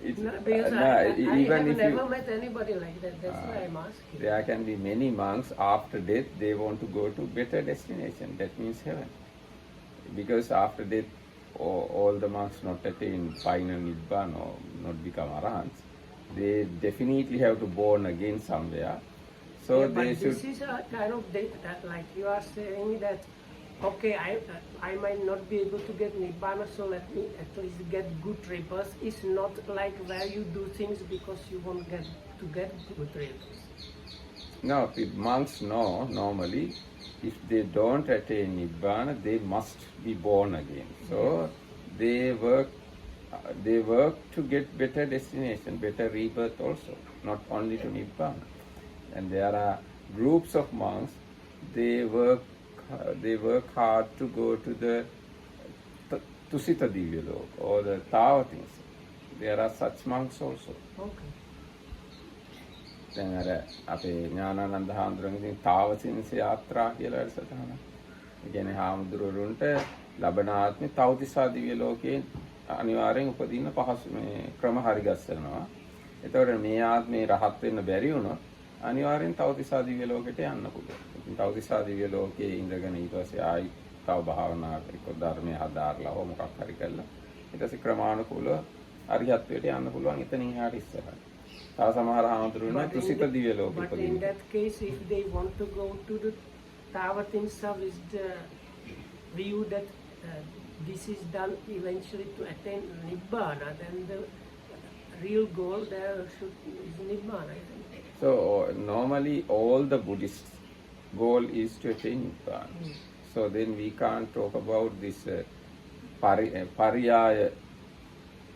A: It's,
B: No, because
A: no,
B: I
A: even
B: have
A: if
B: never
A: you,
B: met anybody like that. That's why I'm asking.
A: there can be many monks after death they want to go to better destination. That means heaven. Because after death, all the monks not attain final nibbana or not become arahants. They definitely have to born again somewhere. So
B: Yeah,
A: they
B: but
A: should.
B: this is a kind of that like you are saying that okay, I might not be able to get nibbana, so let me at least get good rebirth. It's not like where you do things because you won't get good rebirth.
A: No, monks know normally if they don't attain nibbana, they must be born again. So they work to get better destination, better rebirth also, not only to nibbana. And there are groups of monks. They work hard to go to the Tusita Divya Lok or the Tavatins. There are such monks also.
B: Okay.
A: දැන් අර අපේ ඥානානන්ද හාමුදුරුවන්ගේ තාවසින්ස යාත්‍රා කියලා වැඩසටහන. ඒ කියන්නේ හාමුදුරුවරුන්ට ලබන ආත්මේ තවතිසා දිව්‍ය ලෝකේ අනිවාර්යෙන් උපදින්න පහසු මේ ක්‍රම හරි ගස්සනවා. එතකොට මේ ආත්මේ රහත් වෙන්න බැරි වුණොත් අනිවාර්යෙන් තවතිසා දිව්‍ය ලෝකෙට යන්න පුළුවන්. ඉතින් තවතිසා දිව්‍ය ලෝකයේ ඉඳගෙන ඊට පස්සේ ආයි තව භාවනාවක එක්ක ධර්මයේ හදාarලා හෝ මොකක් හරි කළා. ඊට පස්සේ ක්‍රමානුකූලව අරිහත්වයට යන්න පුළුවන් එතනින් එහාට ඉස්සරහට. තව සමහර හාමුදුරුවෝ තුසිත දිව්‍ය ලෝකෙ
B: But in
A: උපදින්න.
B: that case, if they want to go to the Tavatinsa with the view that this is done eventually to attain Nibbana, then the real goal there is Nibbana, isn't it?
A: So normally all the Buddhist goal is to attain Nibbana. So then we can't talk about this pariyaya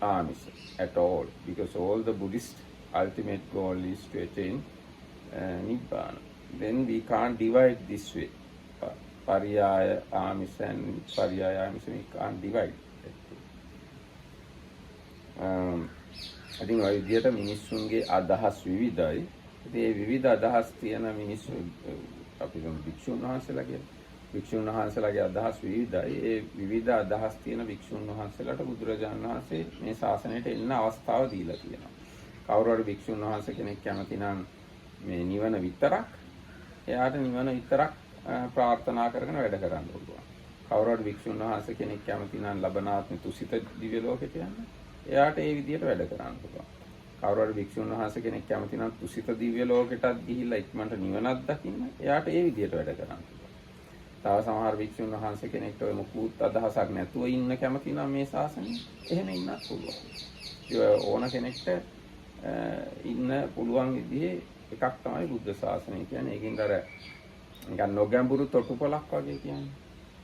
A: amisa at all, because all the Buddhist ultimate goal is to attain Nibbana. Then we can't divide this way. Pariyaya amisa and pariyaya amisa we can't divide. ඉතින් ඔය විදිහට මිනිස්සුන්ගේ අදහස් විවිධයි. ඉතින් මේ විවිධ අදහස් තියෙන මිනිස්සු අපි කියමු භික්ෂුන් වහන්සේලා කියලා. භික්ෂුන් වහන්සේලාගේ අදහස් විවිධයි. ඒ විවිධ අදහස් තියෙන භික්ෂුන් වහන්සේලාට බුදුරජාණන් වහන්සේ මේ ශාසනයට එන්න අවස්ථාව දීලා තියෙනවා. කවුරු හරි භික්ෂුන් වහන්සේ කෙනෙක් කැමති නම් මේ නිවන විතරක්, එයාට නිවන විතරක් ප්‍රාර්ථනා කරගෙන වැඩ කරන්න පුළුවන්. කවුරු හරි භික්ෂුන් වහන්සේ කෙනෙක් කැමති නම් ලබනාත්ම තුසිත දිව්‍ය ලෝකෙට යන්න, එයාට ඒ විදිහට වැඩ කරන්න පුළුවන්. කවුරු හරි භික්ෂුන් වහන්සේ කෙනෙක් කැමති නම් තුසිත දිව්‍ය ලෝකෙටත් ගිහිල්ලා ඉක්මනට නිවනක් දකින්න, එයාට ඒ විදිහට වැඩ කරන්න පුළුවන්. තව සමහර භික්ෂුන් වහන්සේ කෙනෙක්ට ඔය මුකුත් අදහසක් නැතුව ඉන්න කැමති නම් මේ ශාසනය, එහෙම ඉන්නත් පුළුවන්. ඕන කෙනෙක්ට ඉන්න පුළුවන් විදිහේ එකක් තමයි බුද්ධ ශාසනය කියන්නේ. ඒකින් අර නිකන් නොගැඹුරු තොටුපළක් වගේ කියන්නේ.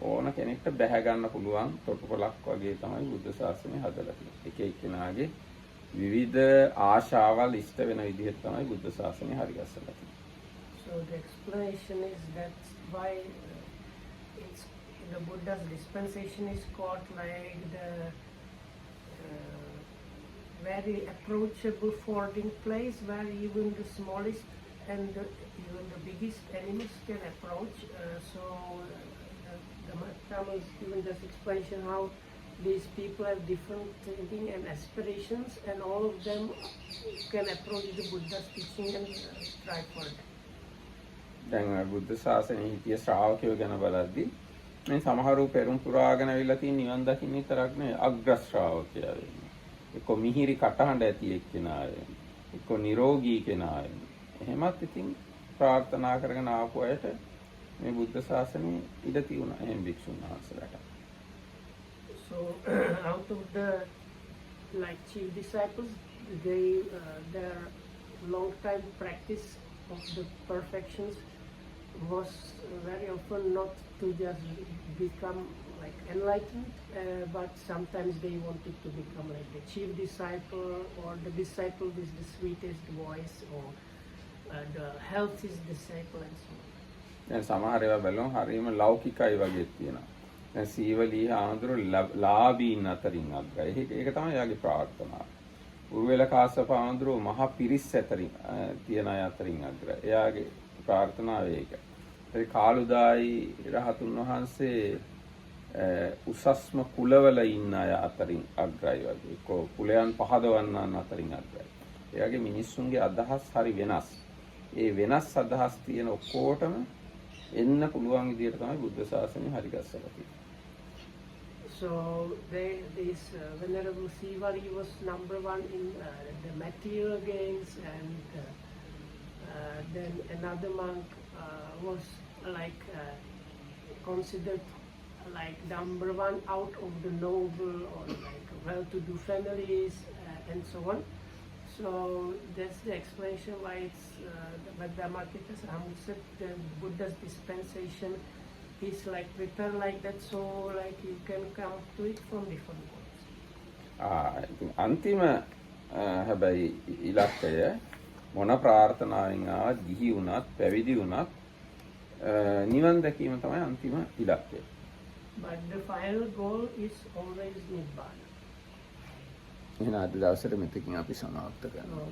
A: ඕන කෙනෙක්ට බැහැ ගන්න පුළුවන් තොටුපළක් වගේ තමයි බුද්ධ ශාසනය හදලා තියෙන්නේ. එක එක්කෙනාගේ විවිධ ආශාවල් ඉෂ්ට වෙන විදිහට තමයි බුද්ධ ශාසනය හරි ගස්සලා තියෙන්නේ.
B: So the explanation is that why it's the Buddha's dispensation is called like the very approachable fording place where even the smallest and even the biggest animals can approach. The Tamils even just explanation how these people have different thinking and aspirations, and all of them can approach the Buddha's teaching and strive for it.
A: දැන් බුද්ධ ශාසනයේ හිටිය ශ්‍රාවකයෝ ගැන බලද්දී මේ සමහරු පෙරම් පුරාගෙන අවිලා තියෙන නිවන් දකින්න විතරක් නෙවෙයි අග්‍ර ශ්‍රාවකයා වෙන්නේ. එක්ක මිහිරි කටහඬ ඇති එක්කෙනා වෙන්න. එක්ක නිරෝගී කෙනා වෙන්න. එහෙමත් ඉතින් ප්‍රාර්ථනා කරගෙන ආපු අයට මේ බුද්ධ ශාසනය ඉඩ තියුණා. එහෙම භික්ෂුන් වහන්සේලාට.
B: So out of the like chief disciples, their long time practice of the perfections was very often not to just become like enlightened, but sometimes they wanted to become like the chief disciple or the disciple with the sweetest voice or the healthiest disciple and so on.
A: දැන් සමහර ඒවා බලමු හරියම ලෞකිකයි වගේ තියෙනවා. දැන් සීවලී ආඳුර ලාභීන් අතරින් අග්‍රයි. ඒක තමයි යාගේ ප්‍රාර්ථනාව. උරුවෙල කාශ්‍යප ආඳුර මහ පිරිස් අතරින් තියෙන අය අතරින් අග්‍රයි. එයාගේ ප්‍රාර්ථනාව ඒක. ඒ කාලුදායි රහතුන් වහන්සේ උසස්ම කුලවල ඉන්න අය අතරින් අග්‍රයි වගේ. කුලයන් පහදවන්නන් අතරින් අග්‍රයි. එයාගේ මිනිස්සුන්ගේ අදහස් හරි වෙනස්. ඒ වෙනස් අදහස් තියෙන ඔක්කොටම එන්න පුළුවන් විදියට තමයි බුද්ධ ශාසනය හරි ගස්සලා තියෙන්නේ.
B: So this Venerable Sivari was number one in the material gains, and then another monk was like considered like number one out of the noble or like well-to-do families and so on. So that's the explanation why it's but Dhammadayada said the Buddha's dispensation is like prepared like that, so like you can come to it from different points.
A: ඉතින් අන්තිම හැබැයි ඉලක්කය මොන ප්‍රාර්ථනාවෙන් ආවත් ගිහි වුණත් පැවිදි වුණත් නිවන් දැකීම තමයි අන්තිම ඉලක්කය.
B: But the final goal is always Nibbana.
A: එහෙනම් අද දවසට මෙතකින් අපි සමාප්ත කරනවා.